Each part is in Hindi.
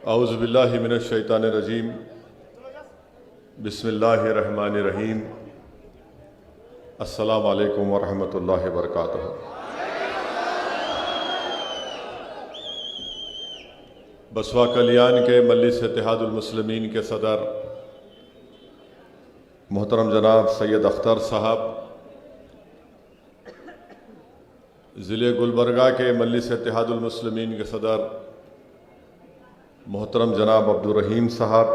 औज़ु बिल्लाहि मिनश शैतानिर रजीम। बिस्मिल्लाहिर्रहमानिर्रहीम। अस्सलामु अलैकुम वरहमतुल्लाहि वबरकातुहू। बसवा कल्याण के मजलिस इत्तेहादुल मुस्लिमीन के सदर मोहतरम जनाब सैयद अख्तर साहब, ज़िले गुलबर्गा के मजलिस इत्तेहादुल मुस्लिमीन के सदर मोहतरम जनाब अब्दुल रहीम साहब,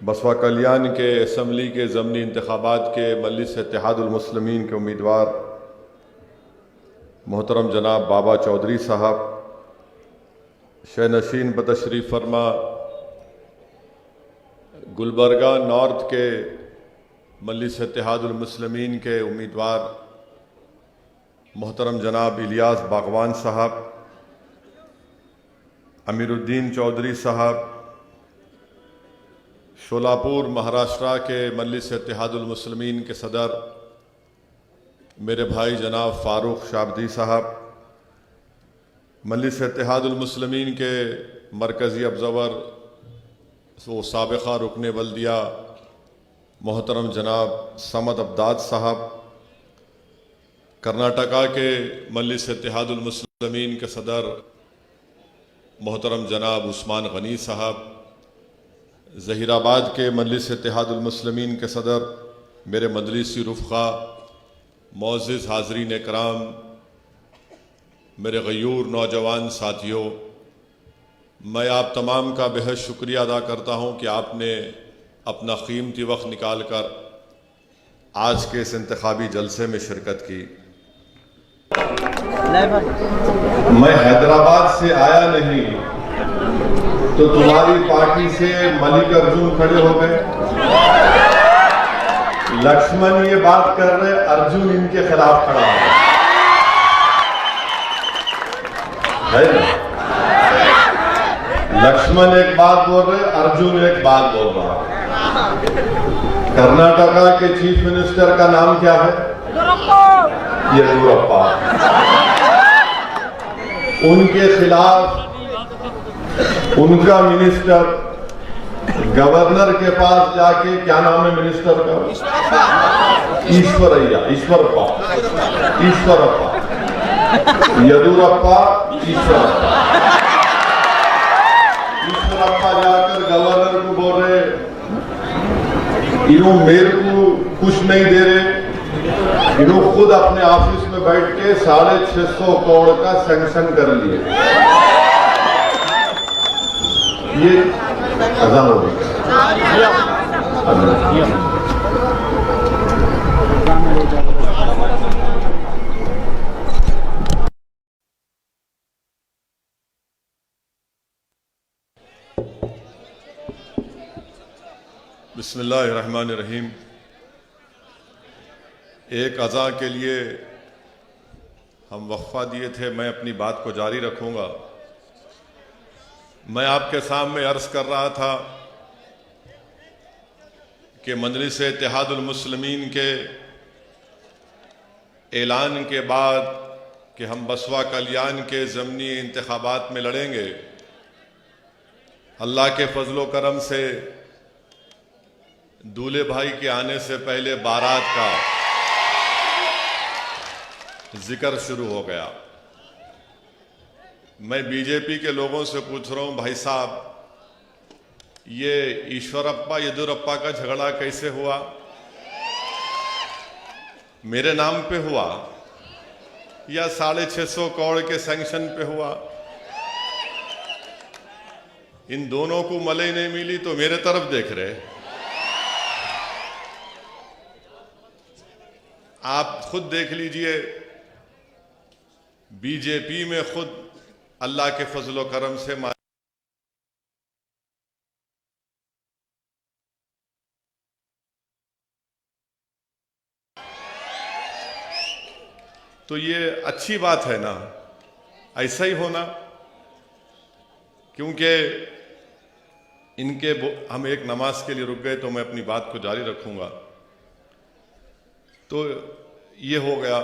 बसवा कल्याण के असम्बली के ज़मनी इंतखाबात के मजलिस इत्तेहादुल मुस्लिमीन के उम्मीदवार मोहतरम जनाब बाबा चौधरी साहब, शहनशीन बतशरीफ़ फरमा गुलबर्गा नॉर्थ के मजलिस इत्तेहादुल मुस्लिमीन के उम्मीदवार मोहतरम जनाब इलियास बागवान साहब, अमीरुद्दीन चौधरी साहब, शोलापुर महाराष्ट्र के मजलिस इत्तेहादुल मुस्लिमीन के सदर मेरे भाई जनाब फ़ारूक शाबदी साहब, मजलिस इत्तेहादुल मुस्लिमीन के मरकज़ी ऑब्ज़र्वर वो साबिक़ा रुकने बल्दिया मोहतरम जनाब समद अब्दाद साहब, कर्नाटका के मजलिस इत्तेहादुल मुस्लिमीन के सदर मोहतरम जनाब उस्मान गनी साहब, ज़हीराबाद के मजलिस इत्तेहादुल मुस्लिमीन के सदर मेरे मजलिसी रुफ़क़ा, मोअज़्ज़िज़ हाज़रीन इकराम, मेरे गयूर नौजवान साथियों, मैं आप तमाम का बेहद शुक्रिया अदा करता हूँ कि आपने अपना कीमती वक्त निकाल कर आज के इस इंतखाबी जलसे में शिरकत की। मैं हैदराबाद से आया नहीं तो तुम्हारी पार्टी से मल्लिकार्जुन खड़े हो गए, लक्ष्मण ये बात कर रहे, अर्जुन इनके खिलाफ खड़ा है ना? लक्ष्मण एक बात बोल रहे, अर्जुन एक बात बोल रहा है। कर्नाटका के चीफ मिनिस्टर का नाम क्या है? येदियुरप्पा। उनके खिलाफ उनका मिनिस्टर गवर्नर के पास जाके, क्या नाम है मिनिस्टर का? ईश्वरप्पा। येदियुरप्पा, ईश्वरप्पा जाकर गवर्नर को बोल रहे, इन्हों मेरे को कुछ नहीं दे रहे, इन्हों खुद अपने ऑफिस में बैठ के 650 करोड़ का सैंक्शन कर लिए। ये अज़ान हो गई। बिस्मिल्लाहिर्रहमानिर्रहीम। एक अज़ा के लिए हम वक्फा दिए थे, मैं अपनी बात को जारी रखूंगा। मैं आपके सामने अर्ज़ कर रहा था कि मजलिस इत्तेहादुल मुस्लिमीन के ऐलान के बाद कि हम बसवा कल्याण के ज़मनी इंतखाबात में लड़ेंगे, अल्लाह के फजलो करम से दूल्हे भाई के आने से पहले बारात का जिक्र शुरू हो गया। मैं बीजेपी के लोगों से पूछ रहा हूं, भाई साहब, ये ईश्वरप्पा येदियुरप्पा का झगड़ा कैसे हुआ? मेरे नाम पे हुआ या 650 करोड़ के सैंक्शन पे हुआ? इन दोनों को मलाई नहीं मिली तो मेरे तरफ देख रहे। आप खुद देख लीजिए, बीजेपी में खुद अल्लाह के फजलो करम से तो ये अच्छी बात है ना, ऐसा ही होना। क्योंकि इनके हम एक नमाज के लिए रुक गए तो मैं अपनी बात को जारी रखूंगा। तो ये हो गया।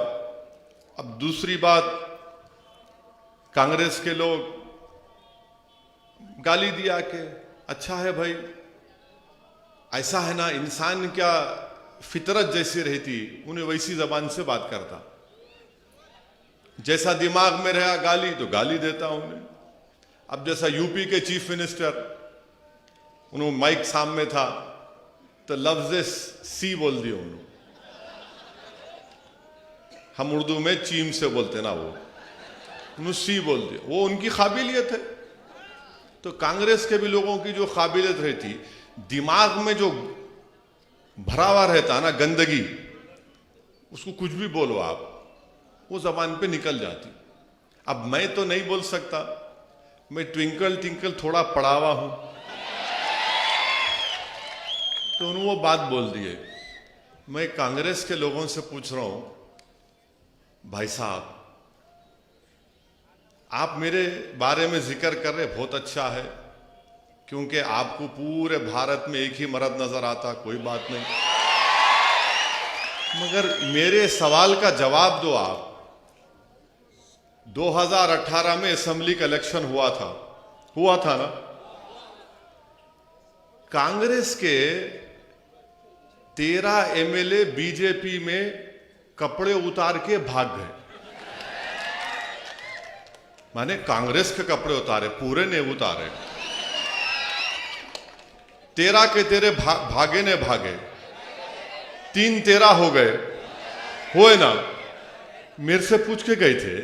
अब दूसरी बात, कांग्रेस के लोग गाली दिया कि अच्छा है भाई, ऐसा है ना, इंसान क्या फितरत जैसी रहती, उन्हें वैसी जबान से बात करता, जैसा दिमाग में रहा गाली तो गाली देता उन्हें। अब जैसा यूपी के चीफ मिनिस्टर, उन्होंने माइक सामने था तो लफ्ज सी बोल दिया उन्होंने, हम उर्दू में चीम से बोलते ना, वो सी बोल दिया, वो उनकी काबिलियत है। तो कांग्रेस के भी लोगों की जो काबिलियत रहती, दिमाग में जो भरा हुआ रहता ना गंदगी, उसको कुछ भी बोलो आप, वो जबान पे निकल जाती। अब मैं तो नहीं बोल सकता, मैं ट्विंकल ट्विंकल थोड़ा पढ़ा हुआ हूं, तो उन्होंने वो बात बोल दिए। मैं कांग्रेस के लोगों से पूछ रहा हूं, भाई साहब आप मेरे बारे में जिक्र कर रहे, बहुत अच्छा है, क्योंकि आपको पूरे भारत में एक ही मर्द नजर आता, कोई बात नहीं, मगर मेरे सवाल का जवाब दो आप। 2018 में असेंबली का इलेक्शन हुआ था ना, कांग्रेस के 13 एमएलए बीजेपी में कपड़े उतार के भाग गए। माने कांग्रेस के कपड़े उतारे, पूरे नहीं उतारे, 13 के 13 भागे ने भागे, 3-13 हो गए, हुए ना, मेरे से पूछ के गए थे,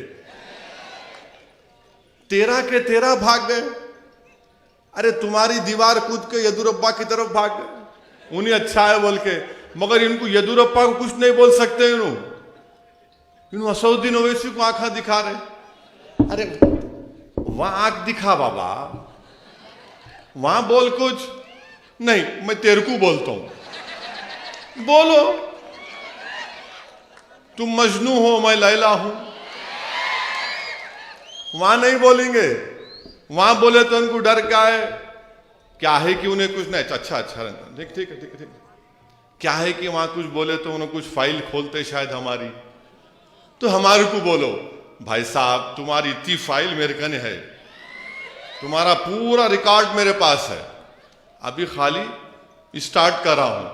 13 के 13 भाग गए। अरे तुम्हारी दीवार कूद के येदुरप्पा की तरफ भाग गए, उन्हें अच्छा है बोल के, मगर इनको येदुरप्पा को कुछ नहीं बोल सकते, इन्हों असउद्दीन ओवैसी को आंखा दिखा रहे। अरे वहां आंख दिखा बाबा, वहां बोल कुछ नहीं, मैं तेरे को बोलता हूं, बोलो, तुम मजनू हो मैं लैला हूं, वहां नहीं बोलेंगे, वहां बोले तो उनको डर क्या है कि उन्हें कुछ नहीं, अच्छा ठीक है, क्या है कि वहां कुछ बोले तो उन्हें कुछ फाइल खोलते शायद हमारी, तो हमारे को बोलो भाई साहब तुम्हारी इतनी फाइल मेरे कने है, तुम्हारा पूरा रिकॉर्ड मेरे पास है, अभी खाली स्टार्ट कर रहा हूं।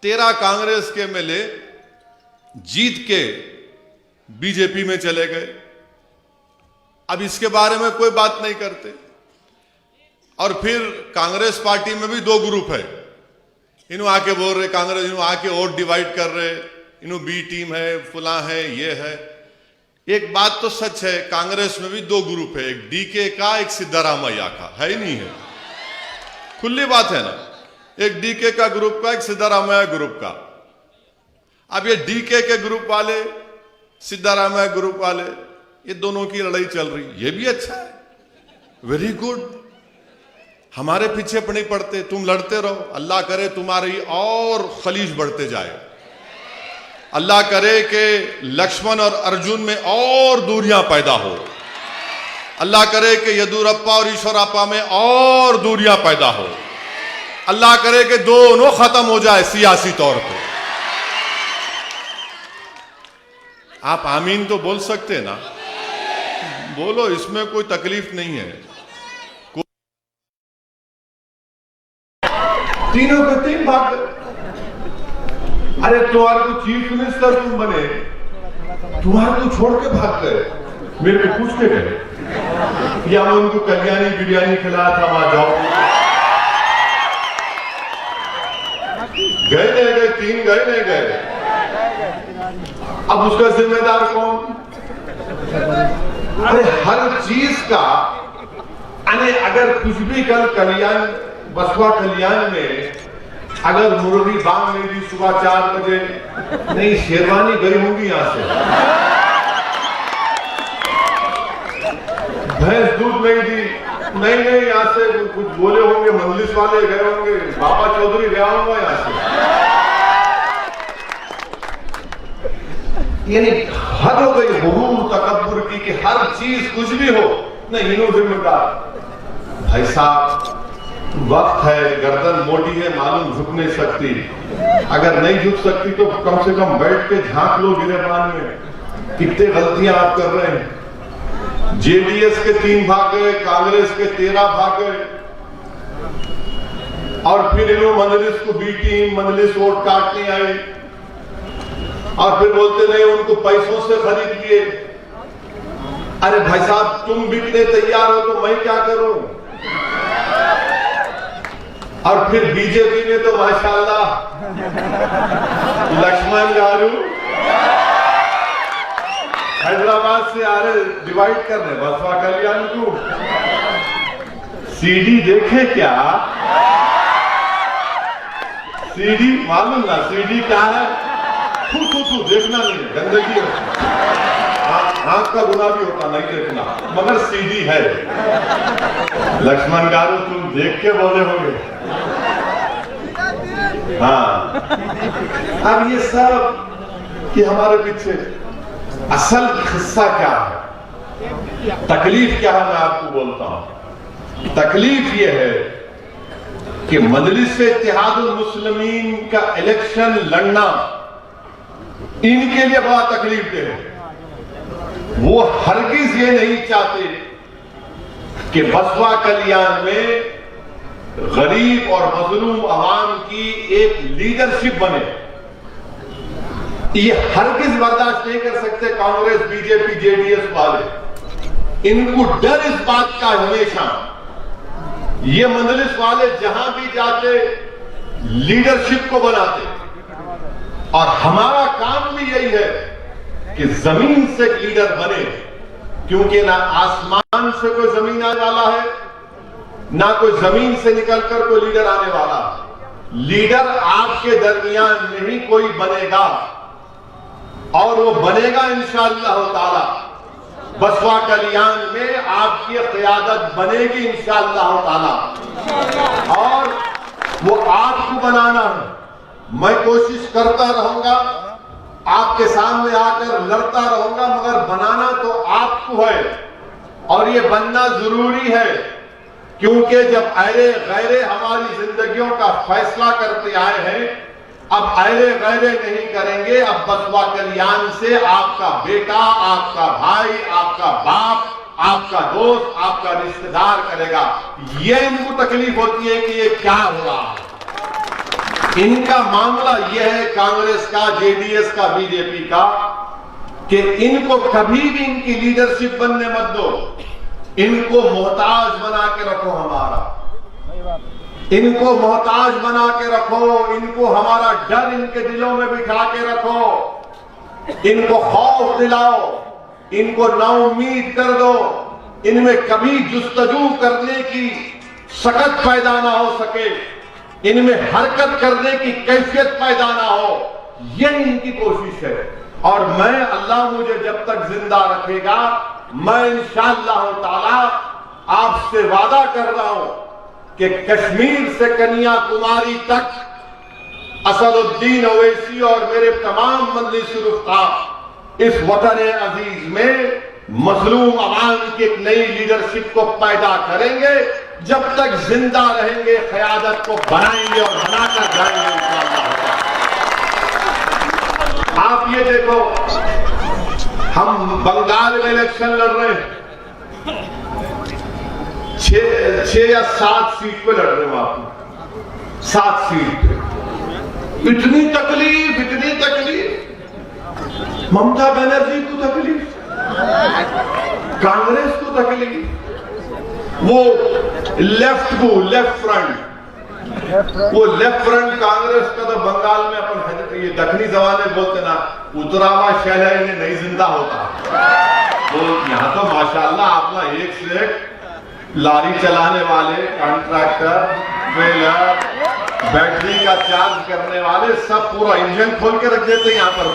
13 कांग्रेस के एमएलए जीत के बीजेपी में चले गए, अब इसके बारे में कोई बात नहीं करते। और फिर कांग्रेस पार्टी में भी 2 ग्रुप है, इन्हों आके बोल रहे कांग्रेस, इन्हों आके वोट डिवाइड कर रहे, इन्हों बी टीम है, फुला है, ये है। एक बात तो सच है, कांग्रेस में भी 2 ग्रुप है, एक डीके का, एक सिद्धारामैया का, है ही नहीं है, खुली बात है ना, एक डीके का ग्रुप का, एक सिद्धारामैया ग्रुप का। अब ये डीके के ग्रुप वाले, सिद्धारामैया ग्रुप वाले, ये दोनों की लड़ाई चल रही, ये भी अच्छा है, वेरी गुड, हमारे पीछे नहीं पड़ते, तुम लड़ते रहो, अल्लाह करे तुम्हारी और खलीज बढ़ते जाए, अल्लाह करे कि लक्ष्मण और अर्जुन में और दूरियां पैदा हो, अल्लाह करे कि येदुरप्पा और ईश्वरप्पा में और दूरियां पैदा हो, अल्लाह करे कि दोनों खत्म हो जाए सियासी तौर पे। आप आमीन तो बोल सकते हैं ना, बोलो, इसमें कोई तकलीफ नहीं है। तीनों के 3 भाग गए। अरे तुम्हारे को चीफ मिनिस्टर तुम बने, तुम्हारे को छोड़ के भाग गए, मेरे को पूछ के गए, या मैं उनको कल्याणी बिरयानी खिलाया था, वहां जाओ, गए नहीं गए, 3 गए नहीं गए, अब उसका जिम्मेदार कौन? अरे हर चीज का, अगर कुछ भी कल कल्याण, बसवा कल्याण में अगर मुर्गी बांग नहीं दी सुबह 4 बजे, नहीं शेरवानी गई होंगी यहां से, भैंस दूध नहीं दी, नहीं यहां से कुछ बोले होंगे, मंजलिस वाले गए होंगे, बाबा चौधरी गया होगा यहां से, यानी हद हो गई गुरूर तकब्बुर की कि हर चीज कुछ भी हो नहीं, इन्हों जिम्मेदार। भाई साहब वक्त है, गर्दन मोटी है, मालूम झुक नहीं सकती, अगर नहीं झुक सकती तो कम से कम बैठ के झांक लो गिरेबान में, कितने गलतियां आप कर रहे हैं। जेडीएस के 3 भाग गए, कांग्रेस के 13 भाग गए, और फिर इन्होंने मजलिस को बी टीम, मजलिस वोट काटने आई, और फिर बोलते नहीं उनको पैसों से खरीद लिए। अरे भाई साहब, तुम बिकने तैयार हो तो मैं क्या करूं? और फिर बीजेपी ने तो माशाल्लाह लक्ष्मण गारू हैदराबाद से आ रहे डिवाइड करने बसपा कल्याण को। सीडी देखे क्या? सीडी मालूम ना सीडी क्या है? तू देखना नहीं है, गंदगी है, आंख का गुना भी होता नहीं देखना, मगर सीडी है। लक्ष्मण गारू तुम देख के बोले होंगे। हाँ, अब ये सब कि हमारे पीछे असल हिस्सा क्या है, तकलीफ क्या है, मैं आपको बोलता हूं। तकलीफ ये है कि मजलिस इत्तेहादुल मुस्लिमीन का इलेक्शन लड़ना इनके लिए बड़ा तकलीफ दे है। वो हरगिज ये नहीं चाहते कि बसपा कल्याण में गरीब और मजलूम आवाम की एक लीडरशिप बने। ये हरगिज बर्दाश्त नहीं कर सकते कांग्रेस, बीजेपी, जेडीएस वाले। इनको डर इस बात का हमेशा, ये मजलिस वाले जहां भी जाते लीडरशिप को बनाते, और हमारा काम भी यही है कि जमीन से लीडर बने, क्योंकि ना आसमान से कोई जमीन आने वाला है, ना कोई जमीन से निकलकर कोई लीडर आने वाला। लीडर आपके दरमियान में ही कोई बनेगा, और वो बनेगा इंशाअल्लाह ताला। बसपा कल्याण में आपकी क़यादत बनेगी इंशाअल्लाह ताला, और वो आपको बनाना है। मैं कोशिश करता रहूंगा, आपके सामने आकर लड़ता रहूंगा, मगर बनाना तो आपको है, और ये बनना जरूरी है, क्योंकि जब अहले गैरे हमारी जिंदगियों का फैसला करते आए हैं, अब अहले गैरे नहीं करेंगे। अब बसपा कल्याण से आपका बेटा, आपका भाई, आपका बाप, आपका दोस्त, आपका रिश्तेदार करेगा। ये इनको तकलीफ होती है कि ये क्या हो रहा है। इनका मामला यह है, कांग्रेस का, जेडीएस का, बीजेपी का, कि इनको कभी भी इनकी लीडरशिप बनने मत दो। इनको मोहताज बना के रखो, हमारा इनको मोहताज बना के रखो, इनको हमारा डर इनके दिलों में बिठा के रखो, इनको खौफ दिलाओ, इनको नाउम्मीद कर दो, इनमें कभी जुस्तजू करने की सकत पैदा ना हो सके, इनमें हरकत करने की कैफियत पैदा ना हो, यह इनकी कोशिश है। और मैं, अल्लाह मुझे जब तक जिंदा रखेगा, मैं इंशाअल्लाह ताला आपसे वादा कर रहा हूं कि कश्मीर से कन्याकुमारी तक असदुद्दीन ओवैसी और मेरे तमाम मजलिस रुफ़क़ा इस वतन अजीज में मजलूम अवाम की एक नई लीडरशिप को पैदा करेंगे। जब तक जिंदा रहेंगे, क़यादत को बनाएंगे और बनाकर जाएंगे इंशाअल्लाह। आप ये देखो, हम बंगाल में इलेक्शन लड़ रहे हैं, 6 या 7 सीट पे लड़ रहे हो आप, 7 सीट पे। इतनी तकलीफ, इतनी तकलीफ। ममता बनर्जी को तकलीफ, कांग्रेस को तकलीफ, वो लेफ्ट फ्रंट, वो लेफ्ट फ्रंट कांग्रेस का तो बंगाल में अपन ये दक्षिणी जमाने बोलते ना, उतरावा शहर इन्हें नहीं जिंदा होता। तो यहाँ तो माशाल्लाह अपना एक से एक लारी चलाने वाले, कॉन्ट्रैक्टर, ट्रेलर, बैटरी का चार्ज करने वाले, सब पूरा इंजन खोल के रख देते यहाँ पर।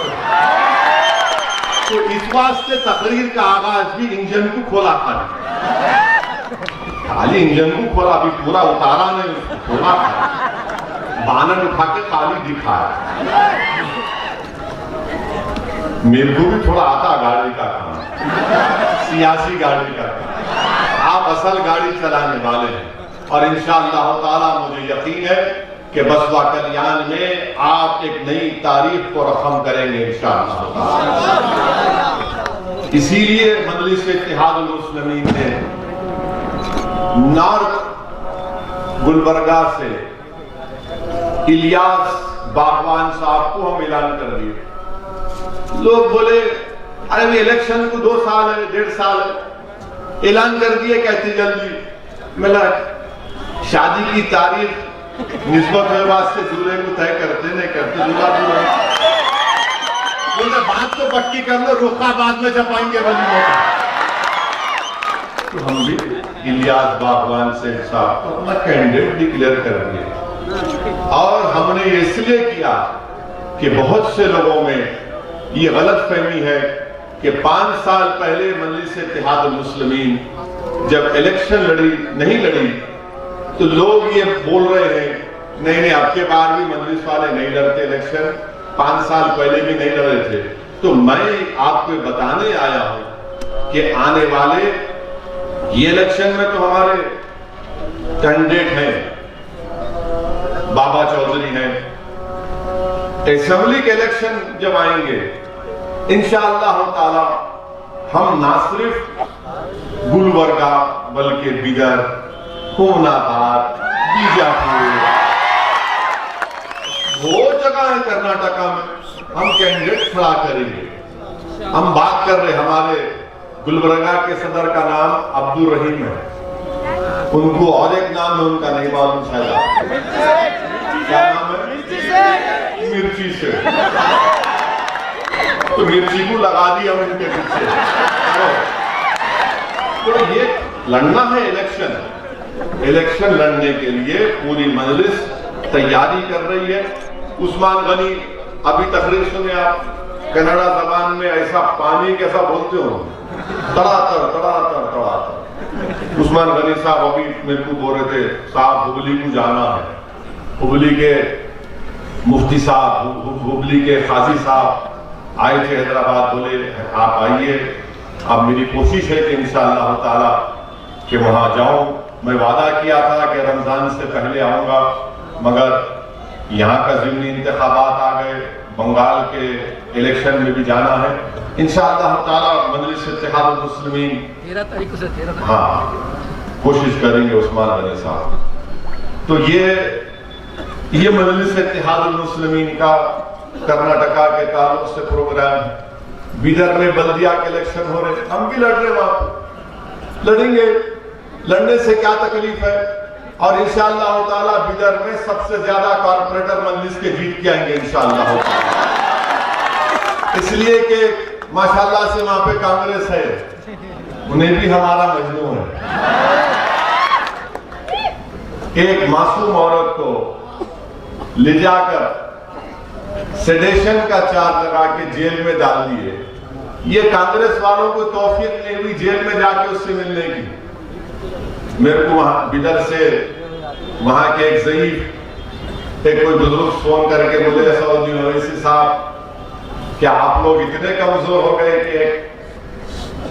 तो इस वास्ते तकरीर का आगाज भी इंजन को खोला था, खाली इंजन को खोला, अभी पूरा उतारा नहीं, उसको खोला था, बानर उठा के खाली दिखाया। मेरे को भी थोड़ा आता गाड़ी का काम, सियासी गाड़ी का काम। आप असल गाड़ी चलाने वाले हैं, और इंशाअल्लाह ताला मुझे यकीन है कि बसपा कल्याण में आप एक नई तारीख को रकम करेंगे इंशाअल्लाह। इसीलिए मजलिस इत्तेहादुल मुस्लिमीन ने नॉर्थ गुलबर्गा से इलियास बागवान साहब को हम ऐलान कर दिए। लोग बोले अरे भी इलेक्शन को 2 साल है, 1.5 साल है, ऐलान कर दिए कैसे जल्दी। मिला शादी की तारीख निस्बत है वास्ते दूल्हे को तय करते नहीं करते, दूल्हा बात तो पक्की कर लो, रुखा बाद में छपाएंगे बंदी। तो हम भी इलियास बागवान से साहब को अपना कैंडिडेट डिक्लेयर कर दिए। और हमने इसलिए किया कि बहुत से लोगों में ये गलत फहमी है कि 5 साल पहले मजलिस इत्तेहादुल मुस्लिमीन जब इलेक्शन नहीं लड़ी तो लोग ये बोल रहे हैं नहीं नहीं अब के बार भी मजलिस वाले नहीं लड़ते इलेक्शन, 5 साल पहले भी नहीं लड़े थे। तो मैं आपको बताने आया हूं कि आने वाले ये इलेक्शन में तो हमारे कैंडिडेट हैं, बाबा चौधरी हैं। असेंबली के इलेक्शन जब आएंगे इंशाअल्लाह ताला हम ना सिर्फ गुलबर्गा बल्कि बिदर, हुमनाबाद, बीजापुर, वो जगह है कर्नाटका में हम कैंडिडेट खड़ा करेंगे। हम बात कर रहे हमारे गुलबर्गा के सदर का नाम अब्दुल रहीम है, उनको और एक नाम है उनका नहीं मालूम शायद, क्या नाम है? मिर्ची से। तो मिर्ची को लगा दिया उनके पीछे। तो ये लड़ना है इलेक्शन लड़ने के लिए पूरी मजलिस तैयारी कर रही है। उस्मान गनी अभी तकरीर सुने आप, कन्नड़ा जबान में ऐसा पानी कैसा बोलते हो, तड़ातर तड़ातर तड़ातर। उस्मान गनी साहब अभी मेरे को बोल रहे थे साहब हुबली को जाना है, हुबली के मुफ्ती साहब, हुबली के काजी साहब आए थे हैदराबाद, बोले आप आइए। अब मेरी कोशिश है कि इंशाअल्लाह ताला कि वहां जाऊं। मैं वादा किया था कि रमजान से पहले आऊंगा, मगर यहाँ का ज़िमनी इंतखाबात आ गए, बंगाल के इलेक्शन में भी जाना है। इंशाअल्लाह ताला मजलिस इत्तेहादुल मुस्लिमीन 13 तारीख से 13 हाँ कोशिश करेंगे उस्मान गनी साहब। तो ये मजलिस इत्तेहादुल मुस्लिमीन का कर्नाटका के ताल्लुक से प्रोग्राम। बिदर में बल्दिया के इलेक्शन हो रहे, हम भी लड़ रहे, वहां लड़ेंगे। लड़ने से क्या तकलीफ है। और इंशाअल्लाह ताला बिदर में सबसे ज्यादा कॉर्पोरेटर मजलिस के जीत के आएंगे इंशाअल्लाह ताला, इसलिए कि माशाअल्लाह से वहां पे कांग्रेस है, उन्हें भी हमारा मजनू है। एक मासूम औरत को ले जाकर सेडेशन का चार्ज लगा के जेल में डाल दिए। ये कांग्रेस वालों को तौफीक नहीं हुई जेल में जाके उससे मिलने की। मेरे को वहां बिदर से वहां के एक ज़ईफ एक कोई बुजुर्ग फोन करके बोले सऊदी ओवैसी साहब क्या आप लोग इतने कमजोर हो गए कि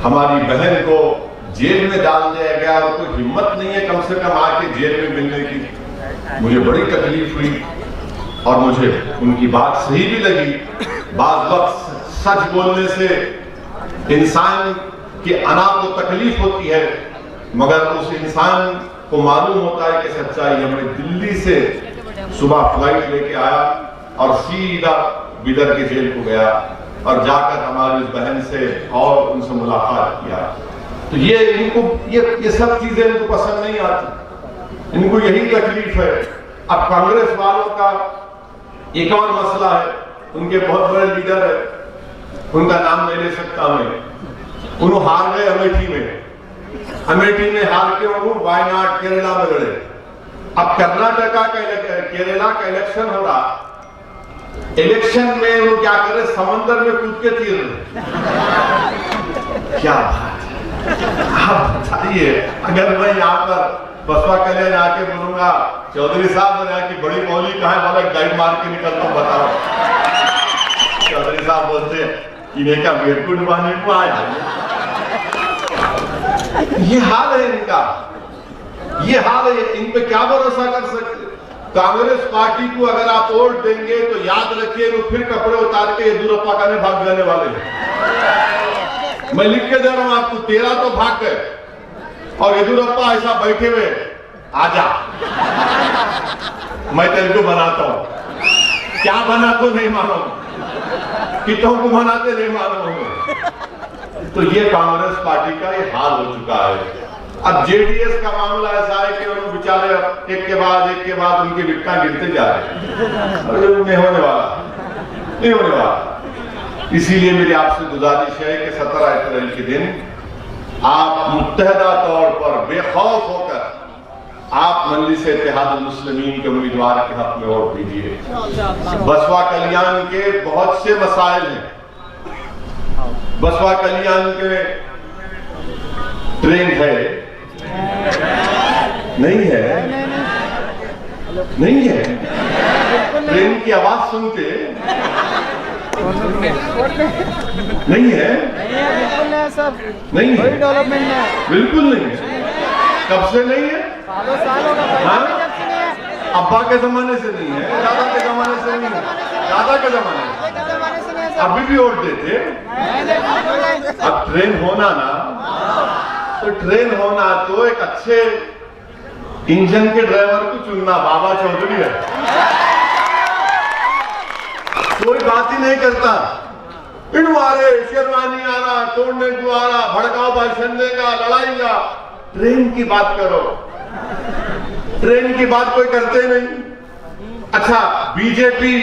हमारी बहन को जेल में डाल दिया गया और कोई हिम्मत नहीं है कम से कम आके जेल में मिलने की। मुझे बड़ी तकलीफ हुई और मुझे उनकी बात सही भी लगी। बाज़ वक्त सच बोलने से इंसान के अना को तकलीफ होती है, मगर उस इंसान को मालूम होता है कि सच्चाई है। मैं दिल्ली से सुबह फ्लाइट लेके आया और सीधा बिदर के जेल को गया और जाकर हमारी उस बहन से और उनसे मुलाकात किया। तो ये सब चीजें इनको पसंद नहीं आती, इनको यही तकलीफ है। अब कांग्रेस वालों का एक और मसला है, उनके बहुत बड़े लीडर है, उनका नाम नहीं ले सकता मैं, उन्होंने हार गए अमेठी में हार के उन्होंने वायनाड केरला में लड़े। अब कर्नाटका का केरला का इलेक्शन हो रहा, इलेक्शन में वो क्या करे, समंदर में कूद के तीर रहे। क्या बात है, आप बताइए। अगर मैं यहाँ पर बसपा कल्याण आके बोलूंगा चौधरी साहब यहाँ की बड़ी मौली कहाँ है, वाला गाइड मार के निकलता हूँ, बताओ। चौधरी साहब बोलते इन्हें क्या मेरकुट बहाने को आया। ये हाल है इनका, ये हाल है, इन पे क्या भरोसा कर सकते। कांग्रेस पार्टी को अगर आप वोट देंगे तो याद रखिए वो फिर कपड़े उतार के येदुरप्पा का भाग जाने वाले हैं। मैं लिख के दे रहा हूं आपको, 13 तो भाग गए और येदियुरप्पा ऐसा बैठे हुए, आजा मैं तेरे को बनाता हूं। क्या बना तो नहीं मानो, कितों को बनाते नहीं मानो। तो ये कांग्रेस पार्टी का ये हाल हो चुका है। अब जेडीएस का मामला ऐसा है कि उन्होंने बेचारे एक के बाद उनके विकटा गिरते जा रहे हैं। नहीं होने वाला, नहीं होने वाला। इसीलिए मेरी आपसे गुजारिश है कि 17 अप्रैल के दिन आप मुत्तहदा तौर पर बेखौफ होकर आप मजलिस इत्तेहादुल मुस्लिमीन के उम्मीदवार के हक में वोट दीजिए। बसपा कल्याण के बहुत से मसाइल हैं। बसपा कल्याण के ट्रेन है, नहीं है, नहीं है, ट्रेन की आवाज सुनते नहीं है, नहीं है, डेवलपमेंट है, बिल्कुल नहीं है। कब से नहीं है? साल होगा भाई, जब से नहीं है। अब्बा के जमाने से नहीं है, दादा के जमाने से नहीं है, दादा के जमाने से अभी भी वोट देते। अब ट्रेन होना ना, तो ट्रेन होना तो एक अच्छे इंजन के ड्राइवर को चुनना। बाबा चौधरी है, कोई बात ही नहीं करता, इनवारे शेरवानी आ रहा, तोड़ने को आ रहा, भड़काओ भाषण देगा, लड़ाई का। ट्रेन की बात करो, ट्रेन की बात कोई करते नहीं। अच्छा, बीजेपी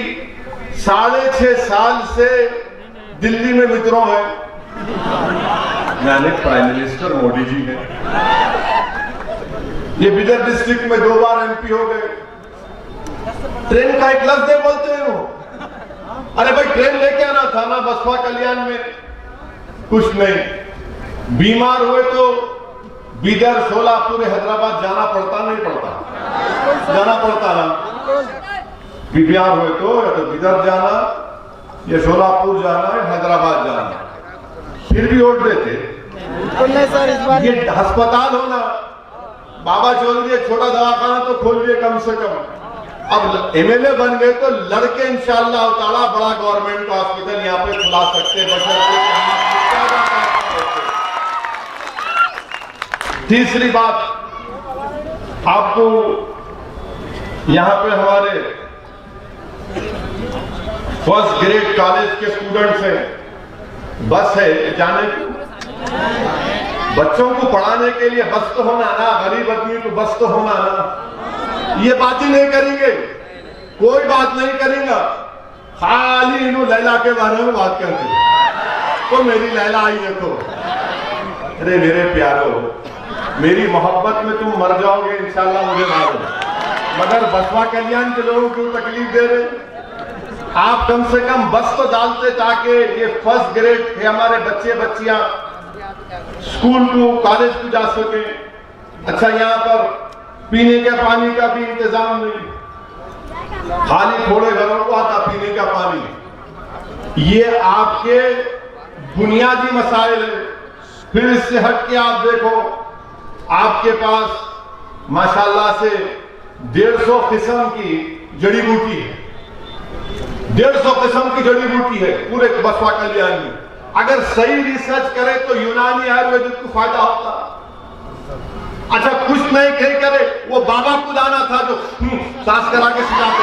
6.5 साल से दिल्ली में मित्रों है, यानी प्राइम मिनिस्टर मोदी जी है। ये बिदर डिस्ट्रिक्ट में 2 बार एमपी हो गए। ट्रेन का एक लफ्ज बोलते हैं वो, अरे भाई ट्रेन लेके आना था ना बसपा कल्याण में, कुछ नहीं। बीमार हुए तो बिदर, सोलापुर, हैदराबाद जाना पड़ता नहीं पड़ता? जाना पड़ता ना। बीमार हुए तो या तो बिदर जाना, या सोलापुर जाना, या हैदराबाद जाना, फिर भी वोट देते। सर इस बार ये अस्पताल होना, बाबा चौधरी एक छोटा दवाखाना तो खोलिए कम से कम। अब एमएलए बन गए तो लड़के इंशाअल्लाह ताला बड़ा गवर्नमेंट हॉस्पिटल यहाँ पे खुला सकते। तीसरी बात, आपको यहाँ पे हमारे फर्स्ट ग्रेड कॉलेज के स्टूडेंट्स हैं, बस है जाने की, बच्चों को पढ़ाने के लिए बस तो होना ना, गरीब आदमी को बस तो होना ना। ये बात ही नहीं करेंगे, कोई बात नहीं करेंगे, खाली इन्हों लैला के बारे में बात करते। तो मेरी लैला आई देखो, अरे मेरे प्यारो, मेरी मोहब्बत में तुम मर जाओगे इंशाल्लाह, मुझे मालूम, मगर बसपा कल्याण के लोगों को तकलीफ दे रहे। आप कम से कम बस तो डालते ताकि ये फर्स्ट ग्रेड के हमारे बच्चे बच्चियां स्कूल को, कॉलेज को जा सके। अच्छा, यहाँ पर पीने के पानी का भी इंतजाम नहीं, खाली थोड़े घरों को आता पीने का पानी। ये आपके बुनियादी मसाइल है। फिर इससे हट के आप देखो, आपके पास माशाल्लाह से 150 किस्म की जड़ी बूटी है, 150 किस्म की जड़ी बूटी है पूरे बसपा कल्याण में। अगर सही रिसर्च करे तो यूनानी आयुर्वेदिक को फायदा होता। अच्छा, कुछ नहीं कहीं करे, वो बाबा को लाना था जो सांस करा के सिखाते,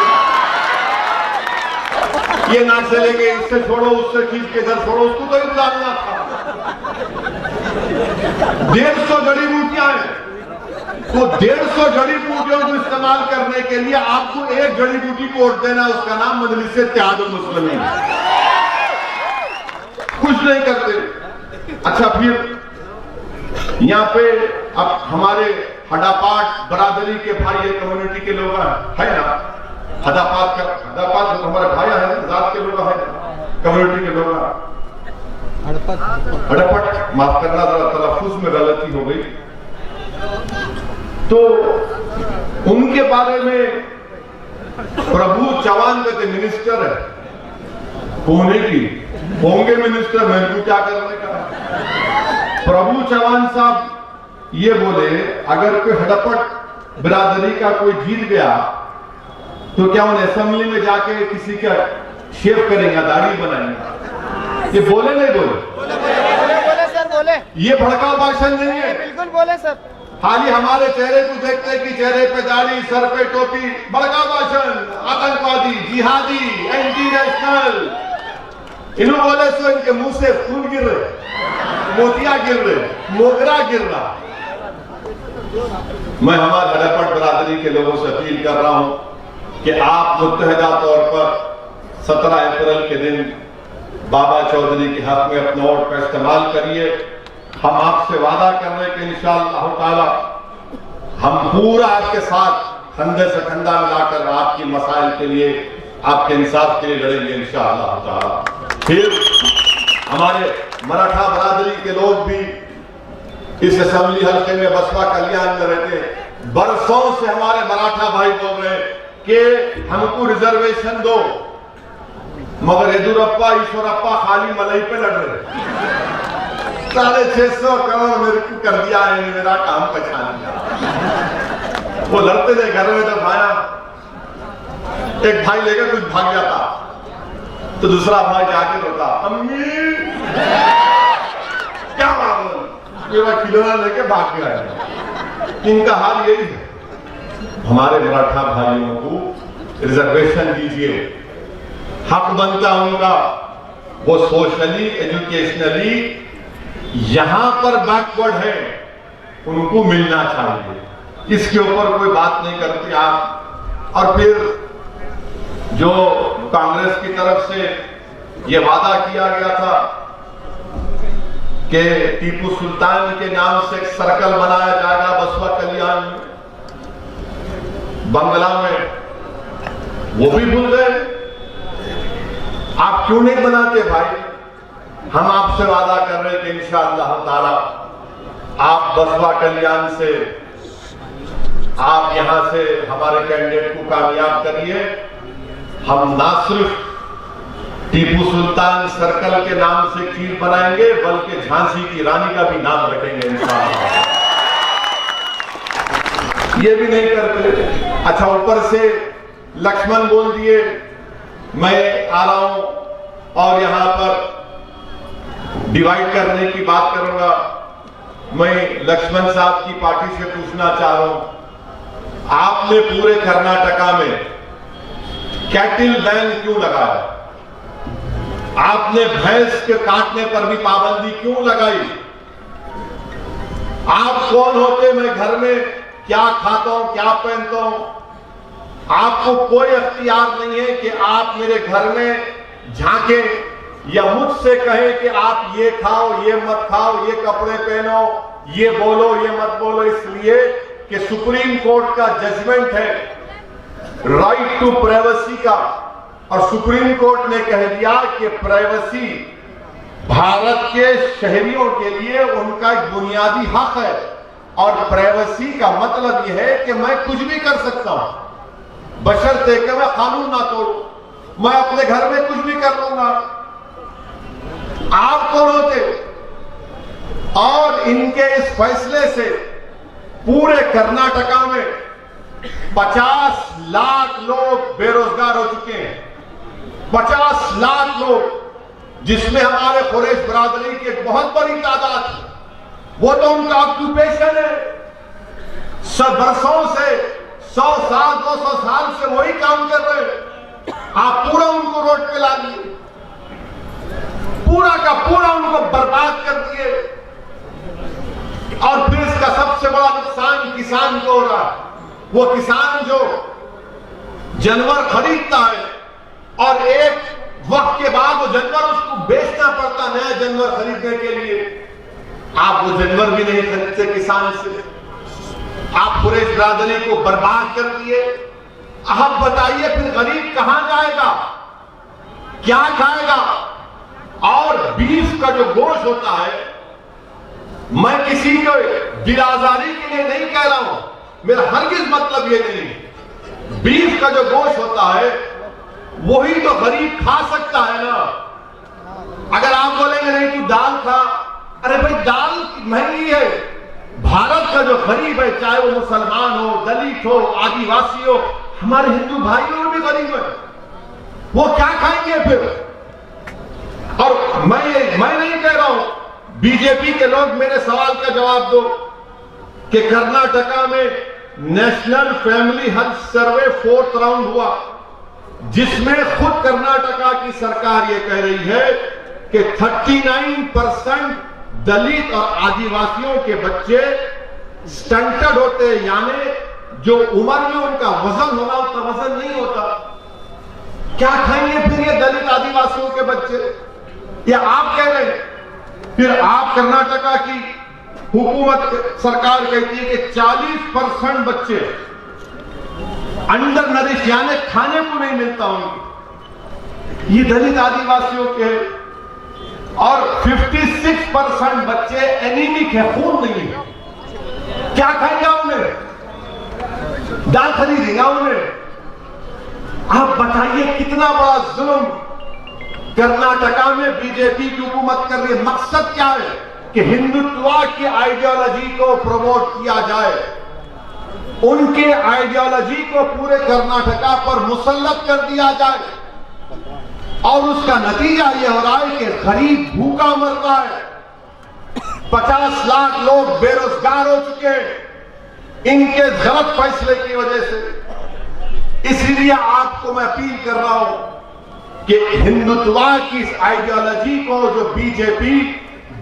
ये नाक से लेके इससे छोड़ो, उससे खींच के इधर छोड़ो, उसको तो ही बुलाना था। 150 जड़ी बूटियां हैं, तो 150 जड़ी बूटियों को इस्तेमाल करने के लिए आपको एक जड़ी बूटी को वोट देना, उसका नाम मजलिस इत्तेहादुल मुस्लिमीन। कुछ नहीं करते। अच्छा, फिर यहाँ पे अब हमारे हडापाट बरादरी के भाई, कम्युनिटी के लोग है ना, हदापात हमारे भाई है, जात के लोग है, कम्युनिटी के लोग, हड़पट, माफ करना जरा तलफ्फुज में गलती हो गई। तो उनके बारे में प्रभु चौहान कहते मिनिस्टर है, होने की होंगे मिनिस्टर, मेरे को क्या करने का। प्रभु चौहान साहब ये बोले, अगर कोई हड़पट बिरादरी का कोई जीत गया तो क्या उन्हें असेंबली में जाके किसी का शेव करेंगे, दाढ़ी बनाएंगे? ये बोले नहीं बोले? बोले ये भड़काऊ भाषण नहीं है। बिल्कुल बोले सर। खाली हमारे चेहरे को देखते कि चेहरे पे दाढ़ी, सर पे टोपी, भड़काऊ भाषण, आतंकवादी, जिहादी, एंटी नेशनल। इन्होंने बोले सो इनके मुंह से फूल गिर रहे, मोतिया गिर रहे, मोगरा गिर रहा। मैं हमारे हड़प्पड़ बरादरी के लोगों से अपील कर रहा हूं कि आप मुत्तहदा तौर पर 17 अप्रैल के दिन बाबा चौधरी के हक में अपना वोट का इस्तेमाल करिए। हम आपसे वादा कर रहे हैं कि इंशाअल्लाह ताला हम पूरा आपके साथ कंधे से कंधा मिलाकर आपकी मसाइल के लिए, आपके इंसाफ के लिए लड़ेंगे इंशाअल्लाह ताला। फिर हमारे मराठा बरादरी के लोग भी इस असेंबली हल्के में बसपा कल्याण में रहते, बरसों से हमारे मराठा भाई बोल रहे कि हमको रिजर्वेशन दो, मगर येदुरप्पा ईश्वरप्पा खाली मलाई पे लड़ रहे। 650 करोड़ मेरे को कर दिया है, मेरा काम पहचान लिया। वो लड़ते थे घर में, जब आया एक भाई लेकर कुछ भाग जाता तो दूसरा भाई जाके रोता, अम्मी क्या बात, मेरा खिलौना लेके भाग गया। इनका हाल यही है। हमारे मराठा भाइयों को रिजर्वेशन दीजिए, हक बनता उनका। वो सोशली, एजुकेशनली यहां पर बैकवर्ड है, उनको मिलना चाहिए। इसके ऊपर कोई बात नहीं करते आप। और फिर जो कांग्रेस की तरफ से ये वादा किया गया था कि टीपू सुल्तान के नाम से एक सर्कल बनाया जाएगा बसपा कल्याण में, बंगला में, वो भी भूल गए। आप क्यों नहीं बनाते भाई? हम आपसे वादा कर रहे हैं कि इंशाअल्लाह ताला आप बसपा कल्याण से, आप यहां से हमारे कैंडिडेट को कामयाब करिए। हम ना सिर्फ टीपू सुल्तान सर्कल के नाम से खीर बनाएंगे, बल्कि झांसी की रानी का भी नाम रखेंगे इंशाअल्लाह। ये भी नहीं करते। अच्छा, ऊपर से लक्ष्मण बोल दिए। मैं आ रहा हूं और यहां पर डिवाइड करने की बात करूंगा। मैं लक्ष्मण साहब की पार्टी से पूछना चाह रहा हूं, आपने पूरे कर्नाटका में कैटिल बैन क्यों लगाया? आपने भैंस के काटने पर भी पाबंदी क्यों लगाई? आप कौन होते? मैं घर में क्या खाता हूं, क्या पहनता हूं? आपको कोई अख्तियार नहीं है कि आप मेरे घर में झांके या मुझसे कहे कि आप ये खाओ, ये मत खाओ, ये कपड़े पहनो, ये बोलो, ये मत बोलो। इसलिए कि सुप्रीम कोर्ट का जजमेंट है राइट टू प्राइवेसी का, और सुप्रीम कोर्ट ने कह दिया कि प्राइवेसी भारत के शहरियों के लिए उनका एक बुनियादी हक है। और प्राइवेसी का मतलब यह है कि मैं कुछ भी कर सकता हूं, बशर्ते कि मैं कानून ना तोड़ूं। मैं अपने घर में कुछ भी कर लूंगा। आप कौन होते? और इनके इस फैसले से पूरे कर्नाटका में 50 लाख लोग बेरोजगार हो चुके हैं। 50 लाख लोग, जिसमें हमारे कुरैश बरादरी की एक बहुत बड़ी तादाद है। वो तो उनका ऑक्यूपेशन है। बरसों से 100 साल 200 साल से वही काम कर रहे हैं। आप पूरा उनको रोड पे ला दिए, पूरा का पूरा उनको बर्बाद कर दिए। और फिर इसका सबसे बड़ा नुकसान किसान को हो रहा है। वो किसान जो जानवर खरीदता है और एक वक्त के बाद वो जानवर उसको बेचना पड़ता नया जानवर खरीदने के लिए, आप वो जानवर भी नहीं खरीदते किसान से। आप कुरैश बिरादरी को बर्बाद कर दिए। अब बताइए फिर गरीब कहां जाएगा, क्या खाएगा? और बीफ का जो गोश्त होता है, मैं किसी को बिरादरी के लिए नहीं कह रहा हूं, मेरा हरगिज मतलब ये नहीं। बीफ का जो गोश्त होता है वही तो गरीब खा सकता है ना। अगर आप बोलेंगे नहीं तू दाल खा, अरे भाई दाल महंगी है। भारत का जो गरीब है, चाहे वो मुसलमान हो, दलित हो, आदिवासी हो, हमारे हिंदू भाइयों भी गरीब है, वो क्या खाएंगे फिर? और मैं नहीं कह रहा हूं, बीजेपी के लोग मेरे सवाल का जवाब दो कि कर्नाटका में national family health survey 4th round हुआ, जिसमें खुद कर्नाटका की सरकार यह कह रही है कि 39% दलित और आदिवासियों के बच्चे स्टंटेड होते हैं, यानी जो उम्र में उनका वजन होना उतना वजन नहीं होता। क्या खाएंगे फिर ये दलित आदिवासियों के बच्चे? ये आप कह रहे हैं। फिर आप कर्नाटका की हुकूमत सरकार कहती है कि 40% बच्चे अंडर नरिश, यानी खाने को नहीं मिलता उनको, ये दलित आदिवासियों के। और 56% बच्चे एनीमिक है, खून नहीं है। क्या खाएंगे उन्हें? दाल खरीदेगा उन्हें? आप बताइए कितना बड़ा जुल्म कर्नाटका में बीजेपी की हुकूमत कर रही है। मकसद क्या है कि हिंदुत्व की आइडियोलॉजी को प्रमोट किया जाए, उनके आइडियोलॉजी को पूरे कर्नाटका पर मुसल्लत कर दिया जाए, और उसका नतीजा यह हो रहा है कि गरीब भूखा मर रहा है, 50 लाख लोग बेरोजगार हो चुके हैं इनके गलत फैसले की वजह से। इसलिए आपको मैं अपील कर रहा हूं कि हिंदुत्व की इस आइडियोलॉजी को जो बीजेपी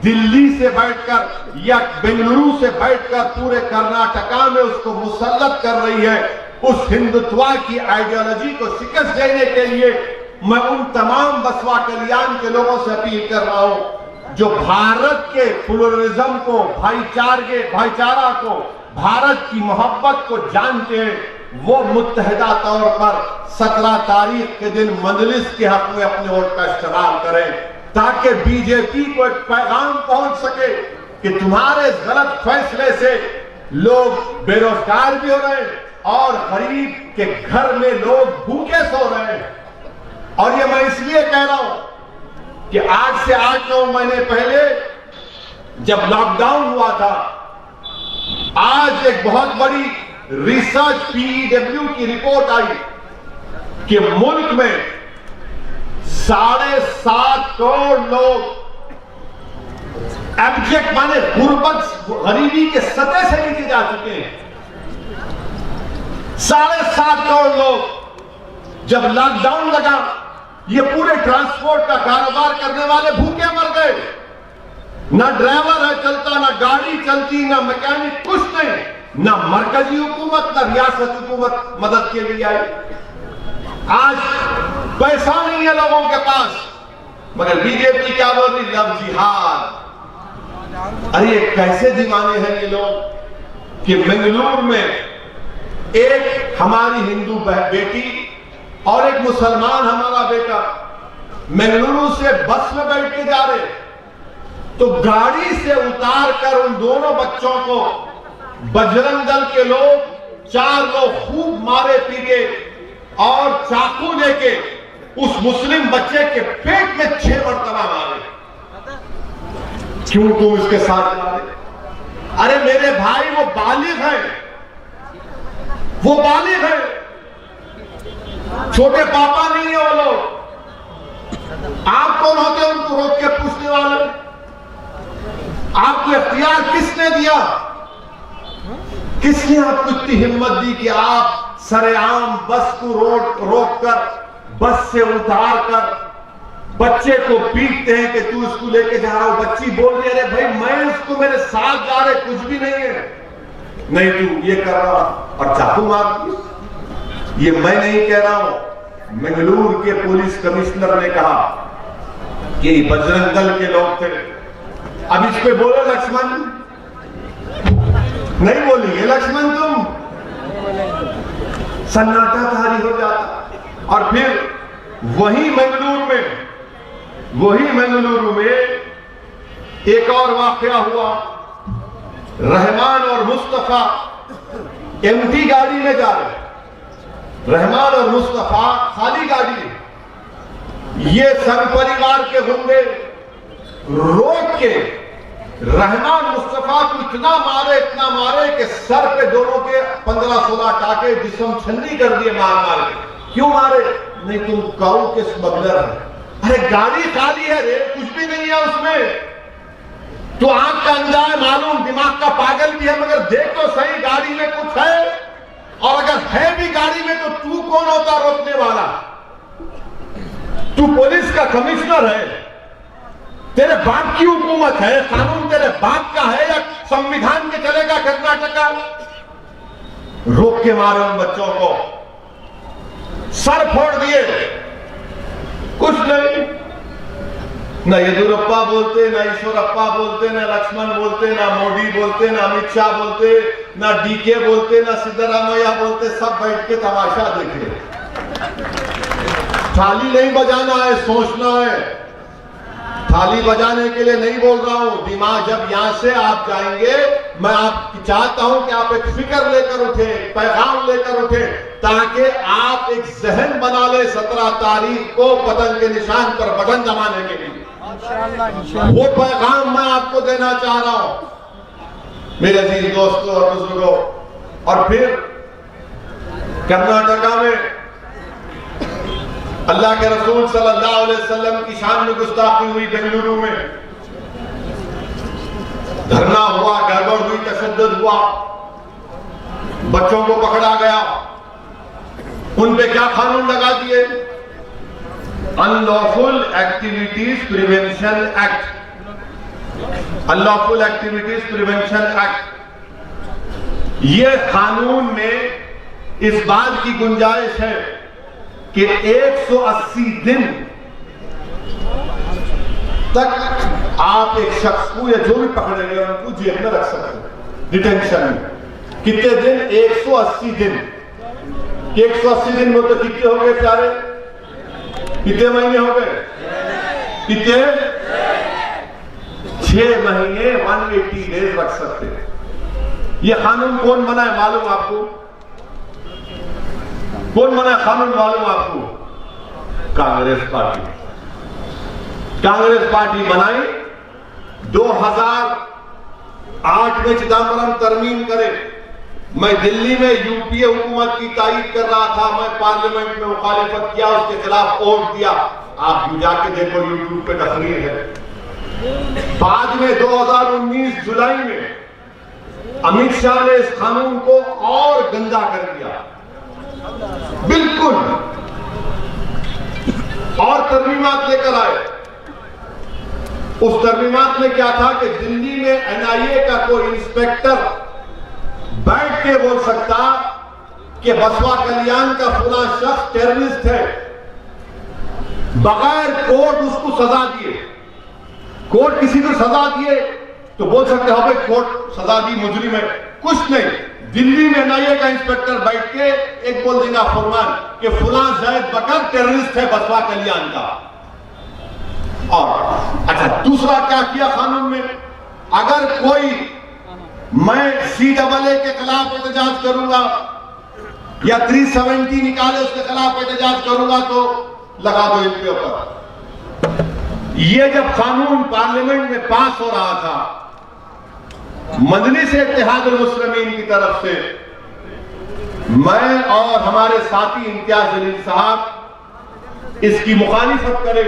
दिल्ली से बैठकर या बेंगलुरु से बैठकर पूरे कर्नाटका में उसको मुसल्लत कर रही है, उस हिंदुत्व की आइडियोलॉजी को शिकस्त देने के लिए मैं उन तमाम बसवा कल्याण के लोगों से अपील कर रहा हूं जो भारत के प्लुरलिज्म को, भाईचारा को, भारत की मोहब्बत को जानते हैं, वो मुत्तहिदा तौर पर 17 तारीख के दिन मजलिस के हक में अपने वोट का इस्तेमाल करें, ताकि बीजेपी को एक पैगाम पहुंच सके कि तुम्हारे गलत फैसले से लोग बेरोजगार भी हो रहे हैं और गरीब के घर में लोग भूखे सो रहे हैं। और ये मैं इसलिए कह रहा हूं कि आज से 8-9 महीने पहले जब लॉकडाउन हुआ था, आज एक बहुत बड़ी रिसर्च PEW की रिपोर्ट आई कि मुल्क में 7.5 करोड़ लोग एब्जेक्ट माने गुर्बत, गरीबी के सतह से नीचे जा चुके हैं। 7.5 करोड़ लोग। जब लॉकडाउन लगा, ये पूरे ट्रांसपोर्ट का कारोबार करने वाले भूखे मर गए। ना ड्राइवर है चलता, ना गाड़ी चलती, ना मैकेनिक, कुछ नहीं। ना मरकजी हुकूमत ना रियासत हुकूमत मदद के लिए आई। आज पैसा नहीं है लोगों के पास, मगर बीजेपी क्या बोल रही? लव जिहाद। अरे कैसे दीवाने हैं ये लोग कि बेंगलुरु में एक हमारी हिंदू बेटी और एक मुसलमान हमारा बेटा बेंगलुरु से बस में बैठ के जा रहे, तो गाड़ी से उतार कर उन दोनों बच्चों को बजरंग दल के लोग 4 लोग खूब मारे पीटे और चाकू लेके उस मुस्लिम बच्चे के पेट में 6 मरतबा मारे। क्यों तुम इसके साथ मारे? अरे मेरे भाई वो बालिग है, वो बालिग है, छोटे पापा नहीं है वो लोग। आप कौन होते हैं उनको रोक के पूछने वाले? आपको इख्तियार किसने दिया? किसने आपको इतनी हिम्मत दी कि आप सरेआम बस को रोक कर, बस से उतार कर बच्चे को पीटते हैं कि तू इसको लेके जा रहा हो? बच्ची बोल रही है, अरे भाई मैं इसको मेरे साथ जा रहे, कुछ भी नहीं है। नहीं तू ये कर रहा, और चाकू मार दी। ये मैं नहीं कह रहा हूं, बेंगलुरु के पुलिस कमिश्नर ने कहा कि बजरंग दल के लोग थे। अब इस पे बोलो लक्ष्मण, नहीं बोलेंगे लक्ष्मण, तुम सन्नाटा तारी हो जाता। और फिर वही बेंगलुरु में एक और वाकया हुआ। रहमान और मुस्तफा एमटी गाड़ी में जा रहे, रहमान और मुस्तफा खाली गाड़ी। ये संघ परिवार के गुंडे रोक के रहमान मुस्तफा को इतना मारे कि सर पे दोनों के 15-16 टाके जिस्म छन्नी कर दिए मार के। क्यों मारे? नहीं तुम काऊ के स्मगलर है। अरे गाड़ी खाली है रे, कुछ भी नहीं है उसमें। तू आंख का अंधा है मालूम, दिमाग का पागल भी है, मगर देख तो सही गाड़ी में कुछ है, और अगर है भी गाड़ी में तो तू कौन होता रोकने वाला? तू पुलिस का कमिश्नर है, तेरे बाप की हुकूमत है, कानून तेरे बाप का है या संविधान के चलेगा कर्नाटका? रोक के मारे उन बच्चों को, सर फोड़ दिए, कुछ नहीं। ना येदुरप्पा बोलते, ना ईश्वरप्पा बोलते, ना लक्ष्मण बोलते, ना मोदी बोलते, ना अमित शाह बोलते, ना डीके बोलते, ना सिद्धरामैया बोलते, सब बैठ के तमाशा देख रहे। थाली नहीं बजाना है, सोचना है। थाली बजाने के लिए नहीं बोल रहा हूं, दिमाग जब यहां से आप जाएंगे, मैं आप चाहता हूं कि आप एक फिक्र लेकर उठे, पैगाम लेकर उठे, ताकि आप एक जहन बना ले 17 तारीख को पतंग के निशान पर बटन दबाने के लिए। वो पैगाम मैं आपको देना चाह रहा हूं मेरे अजीज दोस्तों और बुजुर्गों। और फिर कर्नाटका में अल्लाह के रसूल सल्लल्लाहु अलैहि वसल्लम की शान में गुस्ताखी हुई। बेंगलुरु में धरना हुआ, गड़बड़ हुई, तशद्दुद हुआ, बच्चों को पकड़ा गया। उन पे क्या कानून लगा दिए? Unlawful activities prevention act, unlawful activities prevention act. ये कानून में इस बात की गुंजाइश है कि 180 दिन तक आप एक शख्स को या जो भी पकड़ेंगे उनको जेल में रख सकते हैं, डिटेंशन में। कितने दिन? 180 दिन। 180 दिन में तो कितने हो गए प्यारे? कितने महीने हो गए? कितने? 6 महीने 180 डेज रख सकते हैं। यह कानून कौन बनाए मालूम आपको? कौन बनाए कानून मालूम आपको? कांग्रेस पार्टी। कांग्रेस पार्टी बनाई। 2008 में चिदम्बरम तरमीम करे। मैं दिल्ली में यूपीए हुकूमत की तारीफ कर रहा था, मैं पार्लियामेंट में मुखालिफत किया, उसके खिलाफ वोट दिया। आप जाके देखो, यूट्यूब पे तकरीर है। बाद में 2019 जुलाई में अमित शाह ने इस कानून को और गंदा कर दिया, बिल्कुल, और तरमीमात लेकर आए। उस तरमीमात में क्या था कि दिल्ली में एनआईए का कोई इंस्पेक्टर बैठ के बोल सकता कि बसवा कल्याण का फला शख्स टेररिस्ट है, बगैर कोर्ट उसको सजा दिए। कोर्ट किसी को सजा दिए तो बोल सकते हो भाई कोर्ट सजा दी, मुजरिम है। कुछ नहीं, दिल्ली में एनआईए का इंस्पेक्टर बैठ के एक बोल देगा फरमान कि फुला जैद बकर टेररिस्ट है बसवा कल्याण का। और अच्छा, दूसरा क्या किया कानून में? अगर कोई, मैं CAA के खिलाफ एहतजाज करूंगा या 370 निकाले उसके खिलाफ एहतजाज करूंगा तो लगा दो इनके ऊपर। ये जब कानून पार्लियामेंट में पास हो रहा था, मजलिस इत्तेहादुल मुस्लिमीन की तरफ से मैं और हमारे साथी इम्तियाज जलील साहब इसकी मुखालिफत करे,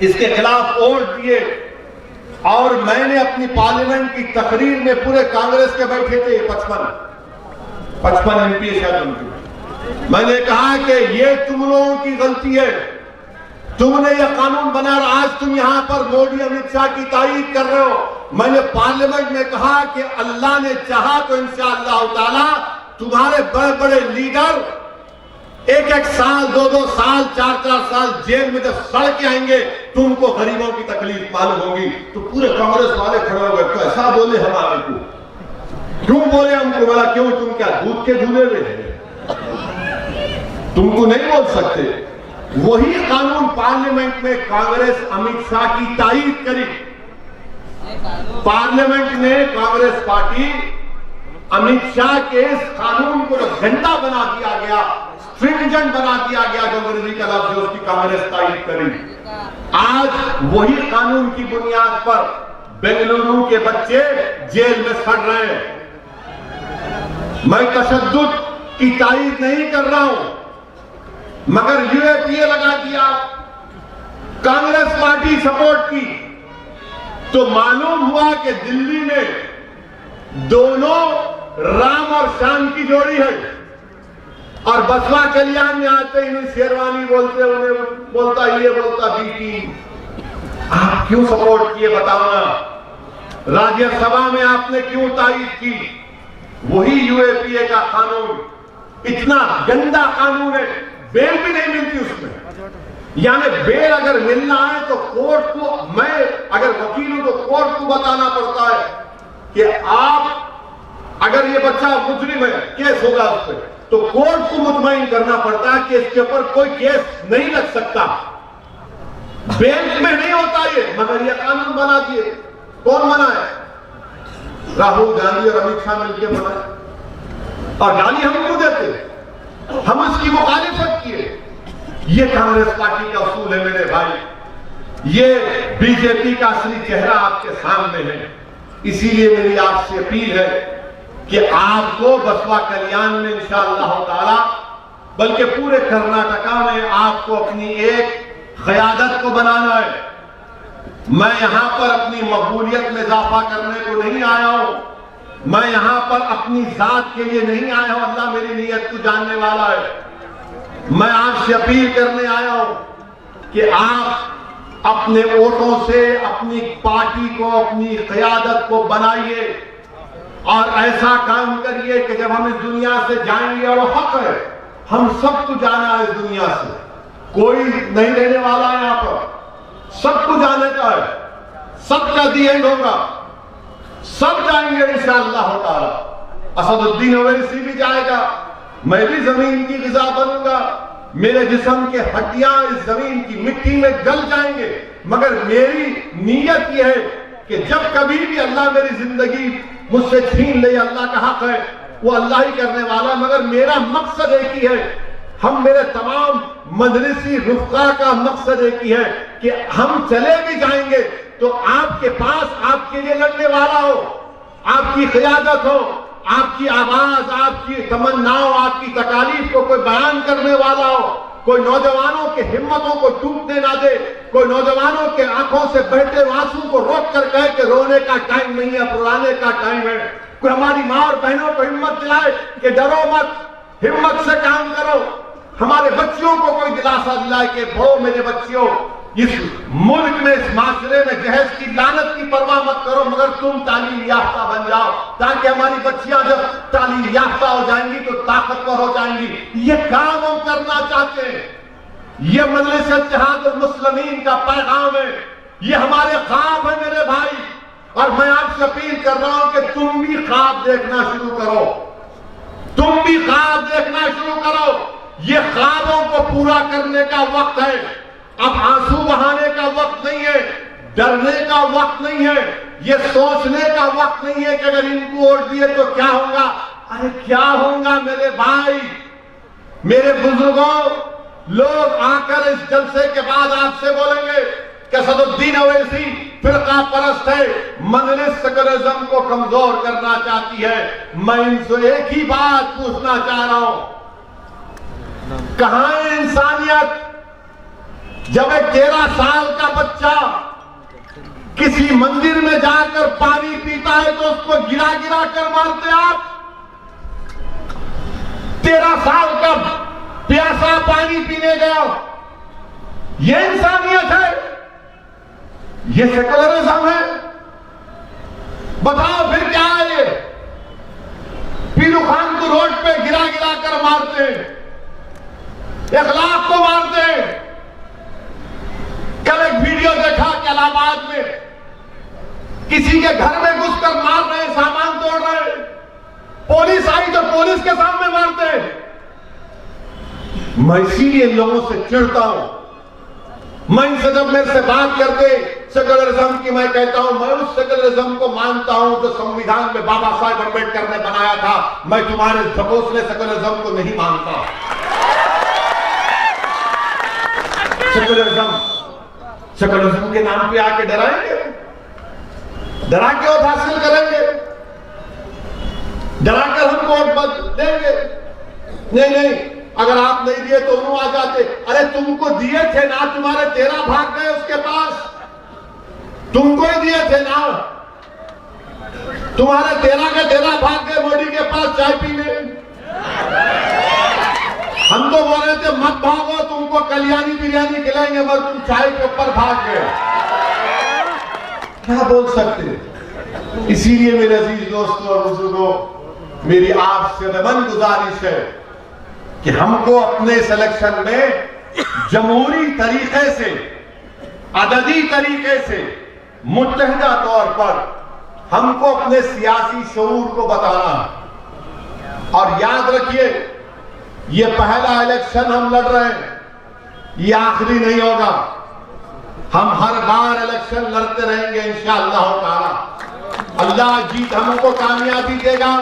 इसके खिलाफ वोट दिए। और मैंने अपनी पार्लियामेंट की तकरीर में पूरे कांग्रेस के बैठे थे 55 MP शायद उनकी, मैंने कहा कि ये तुम लोगों की गलती है, तुमने ये कानून बनाया, आज तुम यहां पर मोदी अमित शाह की तारीफ कर रहे हो। मैंने पार्लियामेंट में कहा कि अल्लाह ने चाहा तो इंशाअल्लाह ताला तुम्हारे बड़े बड़े लीडर 1-1 साल, 2-2 साल, 4-4 साल जेल में जब सड़ के आएंगे, तुमको गरीबों की तकलीफ मालूम होगी। तो पूरे कांग्रेस वाले खड़े हो गए, कैसा बोले हमारे को, क्यों बोले हमको? बोला क्यों, तुम क्या दूध के झूले में? तुमको नहीं बोल सकते। वही कानून पार्लियामेंट में कांग्रेस अमित शाह की तारीफ करी। पार्लियामेंट में कांग्रेस पार्टी अमित शाह के इस कानून को जो घंटा बना दिया गया, स्ट्रिंजेंट बना दिया गया, जो अंग्रेजी का लफ्ज है, उसकी कांग्रेस तारीफ करी। आज वही कानून की बुनियाद पर बेंगलुरु के बच्चे जेल में सड़ रहे हैं। मैं तशद्दुद की तारीफ नहीं कर रहा हूं, मगर यूएपीए लगा दिया, कांग्रेस पार्टी सपोर्ट की, तो मालूम हुआ कि दिल्ली में दोनों राम और श्याम की जोड़ी है। और बसवा कल्याण में आते ही शेरवानी बोलते, उन्हें बोलता ये बोलता बीटी। आप क्यों सपोर्ट किए बताओ ना? राज्यसभा में आपने क्यों तारीफ की? वही यूएपीए का कानून, इतना गंदा कानून है, बेल भी नहीं मिलती उसमें। यानी बेल अगर मिलना है तो कोर्ट को, मैं अगर वकील हूं तो कोर्ट को बताना पड़ता है कि आप, अगर ये बच्चा मुजरिम है, केस होगा उस पर, तो कोर्ट को मुतमईन करना पड़ता है कि इसके ऊपर कोई केस नहीं लग सकता। बेल में नहीं होता ये, मगर ये कानून बना दिए। कौन बनाए? राहुल गांधी और अमित शाह मिलकर बनाए, और गाली हमको देते, हम इसकी मुखालिफत किए। ये कांग्रेस पार्टी का उसूल है मेरे भाई। ये बीजेपी का असली चेहरा आपके सामने है। इसीलिए मेरी आपसे अपील है कि आपको बसवा कल्याण में इंशाअल्लाह ताला, बल्कि पूरे कर्नाटका में आपको अपनी एक क़यादत को बनाना है। मैं यहां पर अपनी मकबूलियत में इजाफा करने को नहीं आया हूं, मैं यहां पर अपनी जात के लिए नहीं आया हूं। अल्लाह मेरी नीयत को जानने वाला है। मैं आपसे अपील करने आया हूं कि आप अपने वोटों से अपनी पार्टी को, अपनी क़यादत को बनाइए और ऐसा काम करिए कि जब हम इस दुनिया से जाएंगे, और हक है, हम सबको जाना है इस दुनिया से, कोई नहीं रहने वाला है यहां पर, सबको जाने का है, सबका दी एंड होगा, सब जाएंगे इंशाअल्लाह ताला। असदुद्दीन ओवैसी भी जाएगा, मैं भी जमीन की ग़िज़ा बनूंगा, मेरे जिस्म के हड्डियां इस जमीन की मिट्टी में गल जाएंगे, मगर मेरी नीयत यह है कि जब कभी भी अल्लाह मेरी जिंदगी मुझसे छीन ले, अल्लाह का हक है, वो अल्लाह ही करने वाला, मगर मेरा मकसद एक ही है, हम मेरे तमाम मजलिसी रुफ़क़ा का मकसद एक ही है कि हम चले भी जाएंगे तो आपके पास आपके लिए लड़ने वाला हो, आपकी क़यादत हो, आपकी आवाज, आपकी तमन्नाओं, आपकी तकालीफ को कोई बयान करने वाला हो, कोई नौजवानों के हिम्मतों को टूटने ना दे, कोई नौजवानों के आंखों से बहते आंसू को रोक कर कहे कि रोने का टाइम नहीं है, रुलाने का टाइम है। कोई हमारी माँ और बहनों को हिम्मत दिलाए कि डरो मत, हिम्मत से काम करो। हमारे बच्चियों को कोई दिलासा दिलाए कि बढ़ो मेरे बच्चियों, इस मुल्क में, इस माशरे में जहेज की लानत की परवाह मत करो, मगर तुम तालीम याफ्ता बन जाओ, ताकि हमारी बच्चियां जब तालीम याफ्ता हो जाएंगी तो ताकतवर हो जाएंगी। ये काम हम करना चाहते हैं। ये मजलिस इत्तेहादुल मुस्लिमीन का पैगाम है, ये हमारे ख्वाब है मेरे भाई। और मैं आपसे अपील कर रहा हूं कि तुम भी ख्वाब देखना शुरू करो, तुम भी ख्वाब देखना शुरू करो। ये ख्वाबों को पूरा करने का वक्त है। अब आंसू बहाने का वक्त नहीं है, डरने का वक्त नहीं है, ये सोचने का वक्त नहीं है कि अगर इनको वोट दिए तो क्या होगा। अरे क्या होगा मेरे भाई, मेरे बुजुर्गों। लोग आकर इस जलसे के बाद आपसे बोलेंगे कि असदुद्दीन ओवैसी फिरका परस्त है, मजलिस सेकुलरिज्म को कमजोर करना चाहती है। मैं इनसे एक ही बात पूछना चाह रहा हूं, कहां है इंसानियत? जब एक 13 साल का बच्चा किसी मंदिर में जाकर पानी पीता है तो उसको गिरा गिरा कर मारते आप। 13 साल का प्यासा पानी पीने गया, ये इंसानियत है? ये सेकुलरिज्म है? बताओ फिर क्या है ये? पीरू खान को रोड पे गिरा गिरा कर मारते हैं, 1 लाख को मारते हैं। कल एक वीडियो देखा कि इलाहाबाद में किसी के घर में घुसकर मार रहे, सामान तोड़ रहे, पुलिस आई तो पुलिस के सामने मारते हैं। मैं इसीलिए इन लोगों से चिढ़ता हूं। मैं इनसे जब मेरे से बात करते सेकुलरिज्म की, मैं कहता हूं मैं उस सेकुलरिज्म को मानता हूं जो संविधान में बाबा साहेब अम्बेडकर ने बनाया था। मैं तुम्हारे ढकोसले सेकुलरिज्म को नहीं मानता। सेकुलरिज्म के नाम पे आके डराएंगे, डरा के वोट हासिल करेंगे, डराकर हमको वोट देंगे। नहीं नहीं, अगर आप नहीं दिए तो उन्होंने आ जाते। अरे तुमको दिए थे ना, तुम्हारे 13 भाग गए उसके पास। तुमको ही दिए थे ना, तुम्हारे तेरा का तेरा भाग गए मोदी के पास चाय पीने। हम तो बोल रहे थे मत भागो, तुमको कल्याणी बिरयानी खिलाएंगे, मगर तुम चाय के ऊपर भाग गए। क्या बोल सकते। इसीलिए मेरे अजीज दोस्तों और बुजुर्गों, मेरी आपसे नमन गुजारिश है कि हमको अपने इलेक्शन में जमहूरी तरीके से, अददी तरीके से, मुत्तहिदा तौर पर हमको अपने सियासी शऊर को बताना है। और याद रखिए, ये पहला इलेक्शन हम लड़ रहे हैं, ये आखिरी नहीं होगा। हम हर बार इलेक्शन लड़ते रहेंगे इंशाअल्लाह ताला। अल्लाह जीत हमको कामयाबी देगा,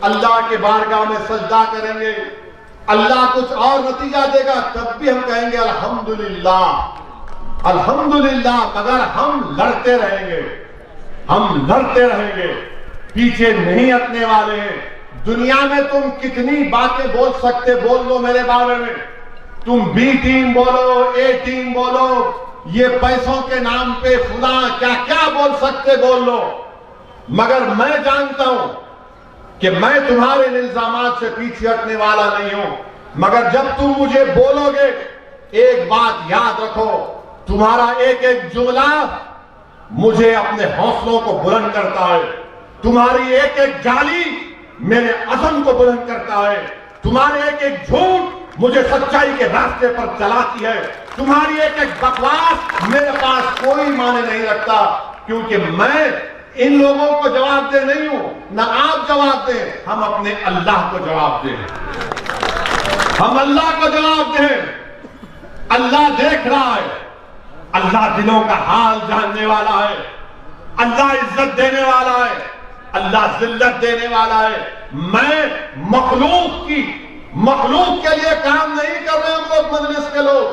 अल्लाह के बारगाह में सजदा करेंगे, अल्लाह कुछ और नतीजा देगा तब भी हम कहेंगे अल्हम्दुलिल्लाह अल्हम्दुलिल्लाह। मगर हम लड़ते रहेंगे, हम लड़ते रहेंगे, पीछे नहीं हटने वाले हैं। दुनिया में तुम कितनी बातें बोल सकते, बोल लो मेरे बारे में। तुम बी टीम बोलो, ए टीम बोलो, ये पैसों के नाम पे फुला क्या क्या बोल सकते बोल लो, मगर मैं जानता हूं कि मैं तुम्हारे इल्जामात से पीछे हटने वाला नहीं हूं। मगर जब तुम मुझे बोलोगे, एक बात याद रखो, तुम्हारा एक एक जुमला मुझे अपने हौसलों को बुलंद करता है। तुम्हारी एक एक गाली मेरे अज़म को बुलंद करता है। तुम्हारे एक एक झूठ मुझे सच्चाई के रास्ते पर चलाती है। तुम्हारी एक एक बकवास मेरे पास कोई माने नहीं रखता, क्योंकि मैं इन लोगों को जवाब दे नहीं हूं, ना आप जवाब दें, हम अपने अल्लाह को जवाब दें। हम अल्लाह को जवाब दें। अल्लाह देख रहा है, अल्लाह दिलों का हाल जानने वाला है, अल्लाह इज्जत देने वाला है, अल्लाह जिल्लत देने वाला है। मैं मखलूक के लिए काम नहीं कर रहे हम लोग, मजलिस के लोग।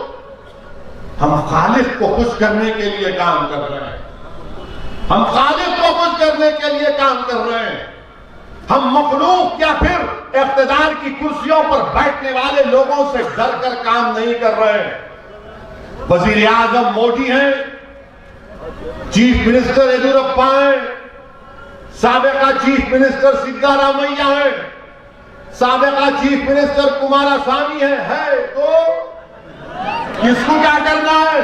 हम खालिक को खुश करने के लिए काम कर रहे हैं। हम खालिक को खुश करने के लिए काम कर रहे हैं। हम मखलूक या फिर इख्तिदार की कुर्सियों पर बैठने वाले लोगों से डर कर काम नहीं कर रहे हैं। वजीर आजम मोदी हैं, चीफ मिनिस्टर येदियुरप्पा हैं, साबिका चीफ मिनिस्टर सिद्धारामैया है, साबिका चीफ मिनिस्टर कुमारस्वामी है तो किसको क्या करना है?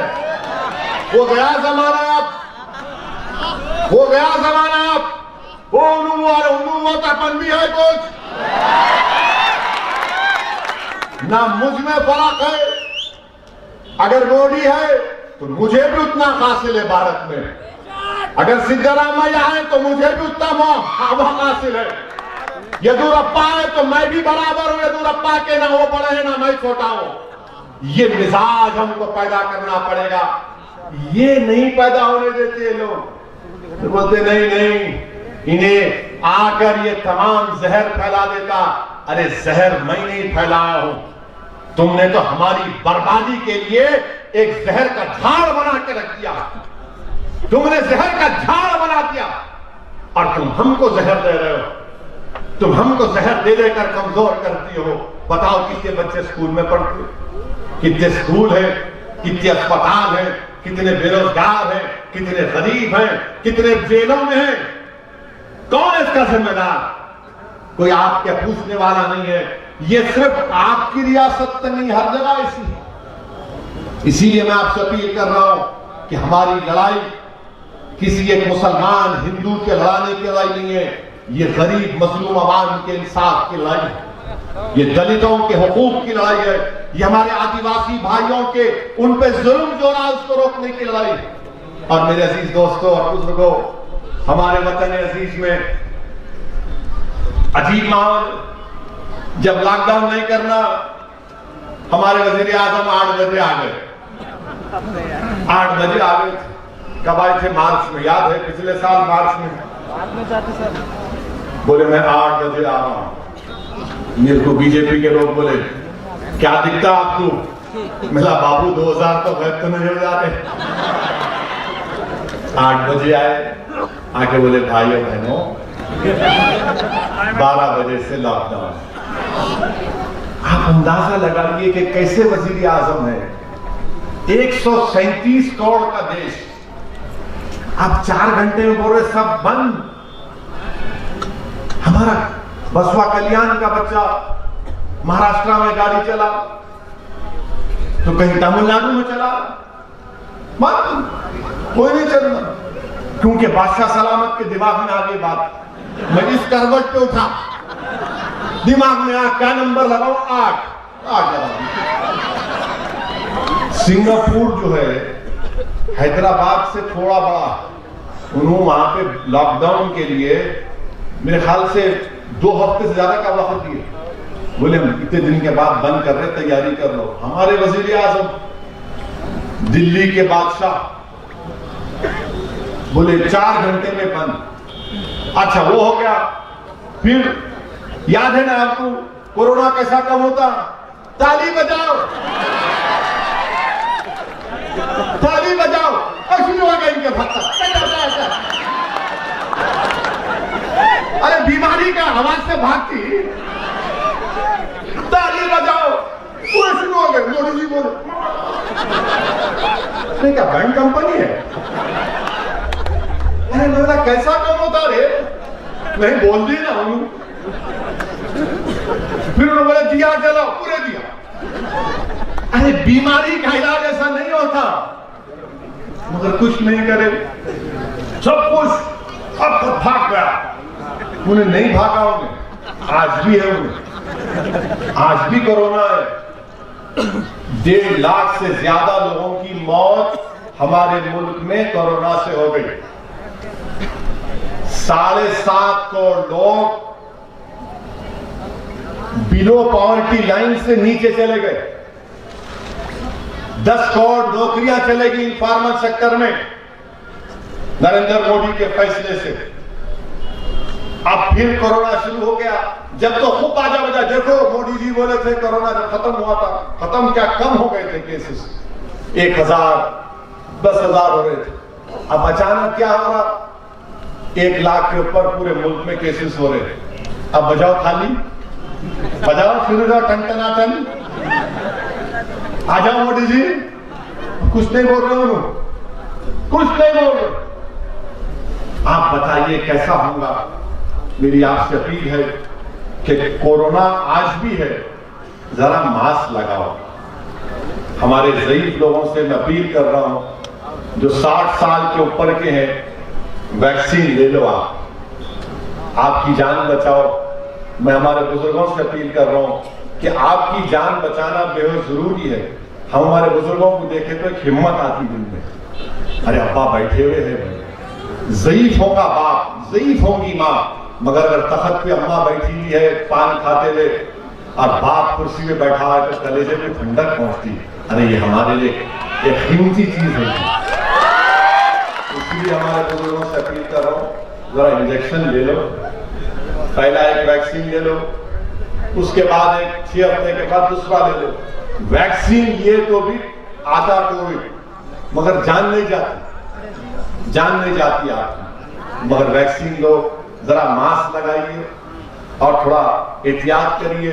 वो गया जमाना, अब वो गया जमाना, अब वो उन्नूवतापन भी है कुछ ना। मुझ में फर्क है, अगर मोदी है तो मुझे भी उतना हासिल है भारत में। अगर सिद्धारामैया है तो मुझे भी उतना हासिल है। येदियुरप्पा है तो मैं भी बराबर हूं येदियुरप्पा के, ना वो बड़े हैं ना मैं छोटा हूं। ये मिजाज हमको पैदा करना पड़ेगा। ये नहीं पैदा होने देते लोग, तो बोलते नहीं, इन्हें आकर ये तमाम जहर फैला देता। अरे जहर मैं नहीं फैलाया हूं, तुमने तो हमारी बर्बादी के लिए एक जहर का झाड़ बना के रख दिया। तुमने जहर का झाड़ बना दिया और तुम हमको जहर दे रहे हो। तुम हमको जहर दे देकर कमजोर करती हो। बताओ कितने बच्चे स्कूल में पढ़ते, कितने स्कूल है, कितने अस्पताल है, कितने बेरोजगार हैं, कितने गरीब हैं, कितने जेलों में हैं। कौन इसका जिम्मेदार? कोई आपके पूछने वाला नहीं है। ये सिर्फ आपकी रियासत तक नहीं, हर जगह ऐसी है। इसीलिए मैं आपसे अपील कर रहा हूं कि हमारी लड़ाई किसी एक मुसलमान हिंदू के लड़ाने की लड़ाई नहीं है। ये गरीब मजलूम आवाम के इंसाफ की लड़ाई है, ये दलितों के हुकूक की लड़ाई है, ये हमारे आदिवासी भाइयों के उन पे जुल्म जो रहा उसको रोकने की लड़ाई है। और मेरे अजीज दोस्तों और बुजुर्गों, हमारे वतन अजीज में अजीब माहौल। जब लॉकडाउन नहीं करना, हमारे वजीर आजम 8 बजे आ गए। 8 बजे आ गए थे। कब आए थे? मार्च में, याद है? पिछले साल मार्च में बोले मैं 8 बजे आ रहा हूं। मेरे को बीजेपी के लोग बोले क्या दिखता आपको? मिला बाबू 2000 तो गए तो नहीं हो जाते। 8 बजे आए, आके बोले भाइयों बहनों 12 बजे से लॉकडाउन। आप अंदाजा लगाइए कि कैसे वजीर आजम है। 137 करोड़ का देश, आप 4 घंटे में बोल रहे सब बंद। हमारा बसवा कल्याण का बच्चा महाराष्ट्र में गाड़ी चला तो कहीं तमिलनाडु में चला, बंद, कोई नहीं चलना, क्योंकि बादशाह सलामत के दिमाग में आ गई बात, मैं इस करवट पे उठा, दिमाग में आ क्या नंबर लगाओ, 8 लगा। सिंगापुर जो है हैदराबाद से थोड़ा बड़ा, उन्होंने वहां पे लॉकडाउन के लिए मेरे ख्याल से 2 हफ्ते से ज्यादा का वक्त दिए, बोले हम इतने दिन के बाद बंद कर रहे, तैयारी कर लो। हमारे वजीर आजम दिल्ली के बादशाह बोले 4 घंटे में बंद। अच्छा वो हो गया, फिर याद है ना आपको कोरोना कैसा कम होता, ताली बजाओ, ताली बजाओ, शुरू हो गया इनके भत्ता। अरे बीमारी का आवाज से भागती, ताली बजाओ, पूरे शुरू हो गए। मोदी जी बोले नहीं क्या बैंक कंपनी है? अरे मेरा कैसा कम होता रे, नहीं बोल दी ना उन्होंने। फिर उन्होंने बोला दिया जलाओ, पूरे दिया। अरे बीमारी का इलाज ऐसा नहीं होता, मगर कुछ नहीं करे, सब कुछ अब तो भाग गया। उन्हें नहीं भागा, उन्हें आज भी है, उन्हें आज भी कोरोना है। 1.5 लाख से ज्यादा लोगों की मौत हमारे मुल्क में कोरोना से हो गई। 7.5 करोड़ लोग बिलो पॉवर्टी लाइन से नीचे चले गए। 10 करोड़ नौकरियां चलेगी इन्फॉर्मल सेक्टर में नरेंद्र मोदी के फैसले से। अब फिर कोरोना शुरू हो गया, जब तो खूब बाजा बजा, देखो मोदी जी बोले थे कोरोना जब खत्म हुआ था, खत्म क्या कम हो गए थे केसेस, 1000 10,000 हो रहे थे। अब अचानक क्या हो रहा, 1 लाख के ऊपर पूरे मुल्क में केसेस हो रहे। अब बजाओ थाली, बजाओ, शुरू जाओ टन, आ जाओ मोदी जी, कुछ नहीं बोल रहे हो, कुछ नहीं बोल रहे। आप बताइए कैसा होगा। मेरी आपसे अपील है कि कोरोना आज भी है, जरा मास्क लगाओ। हमारे ज़ईफ लोगों से मैं अपील कर रहा हूं, जो 60 साल के ऊपर के हैं, वैक्सीन ले लो, आप आपकी जान बचाओ। मैं हमारे बुजुर्गों से अपील कर रहा हूं कि आपकी जान बचाना बेहद जरूरी है। हम हमारे बुजुर्गों को देखें तो एक हिम्मत आती दिल में, अरे अब्बा बैठे हुए हैं, ज़ईफों का बाप, ज़ईफों की माँ, मगर अगर तख्त पे अम्मा बैठी हुई है पान खाते हुए और बाप कुर्सी में बैठा है तो कलेजे में ठंडक पहुंचती। अरे ये हमारे लिए एक कीमती चीज है। इसलिए हमारे बुजुर्गों से अपील कर रहा हूँ, जरा इंजेक्शन ले लो, पहला एक वैक्सीन ले लो, उसके बाद एक 6 हफ्ते के बाद दूसरा ले लो। वैक्सीन लिए तो भी आता कोविड, मगर जान नहीं जाती, जान नहीं जाती आपकी, मगर वैक्सीन लो, जरा मास्क लगाइए और थोड़ा एहतियात करिए,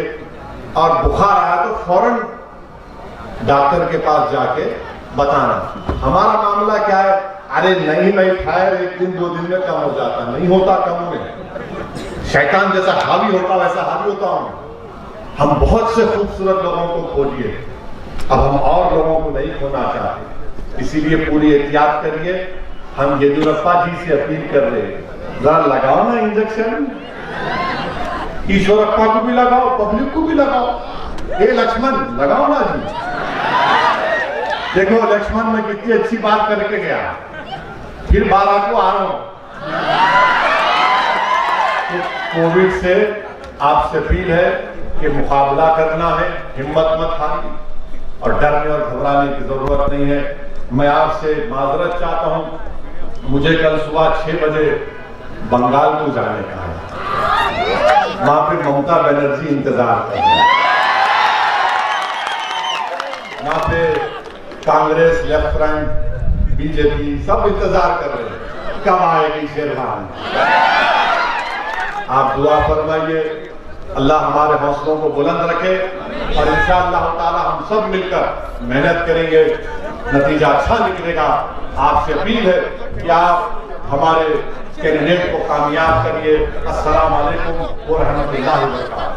और बुखार आया तो फौरन डॉक्टर के पास जाके बताना। हमारा मामला क्या है, अरे नहीं मैं खाया 1 दिन 2 दिन में कम हो जाता, नहीं होता कम में। शैतान जैसा हावी होता वैसा हावी होता हूं। हम बहुत से खूबसूरत लोगों को खो दिए, अब हम और लोगों को नहीं खोना चाहते, इसीलिए पूरी एहतियात करिए। हम येदियुरप्पा जी से अपील कर रहे हैं, जरा लगाओ ना इंजेक्शन, ईश्वरप्पा को भी लगाओ, पब्लिक को भी लगाओ। ए लक्ष्मण लगाओ ना जी, देखो लक्ष्मण मैं कितनी अच्छी बात करके गया, फिर 12 को आ रहा हूं। तो कोविड से आपसे अपील है कि मुकाबला करना है, हिम्मत मत हारिए और डरने और घबराने की जरूरत नहीं है। मैं आपसे माजरत चाहता हूं, मुझे कल सुबह 6 बजे बंगाल को जाने का है, वहां पे ममता बनर्जी इंतजार कर रही है, वहां पे कांग्रेस, लेफ्ट फ्रंट, बीजेपी सब इंतजार कर रहे हैं कब आएगी शेरवान। आप दुआ फरमाइए, अल्लाह हमारे हौसलों को बुलंद रखे और इंशाअल्लाह ताला हम सब मिलकर मेहनत करेंगे नतीजा अच्छा निकलेगा। आपसे अपील है कि आप हमारे कैंडिडेट को कामयाब करिए। अस्सलाम वालेकुम व रहमतुल्लाहि व बरकातहू।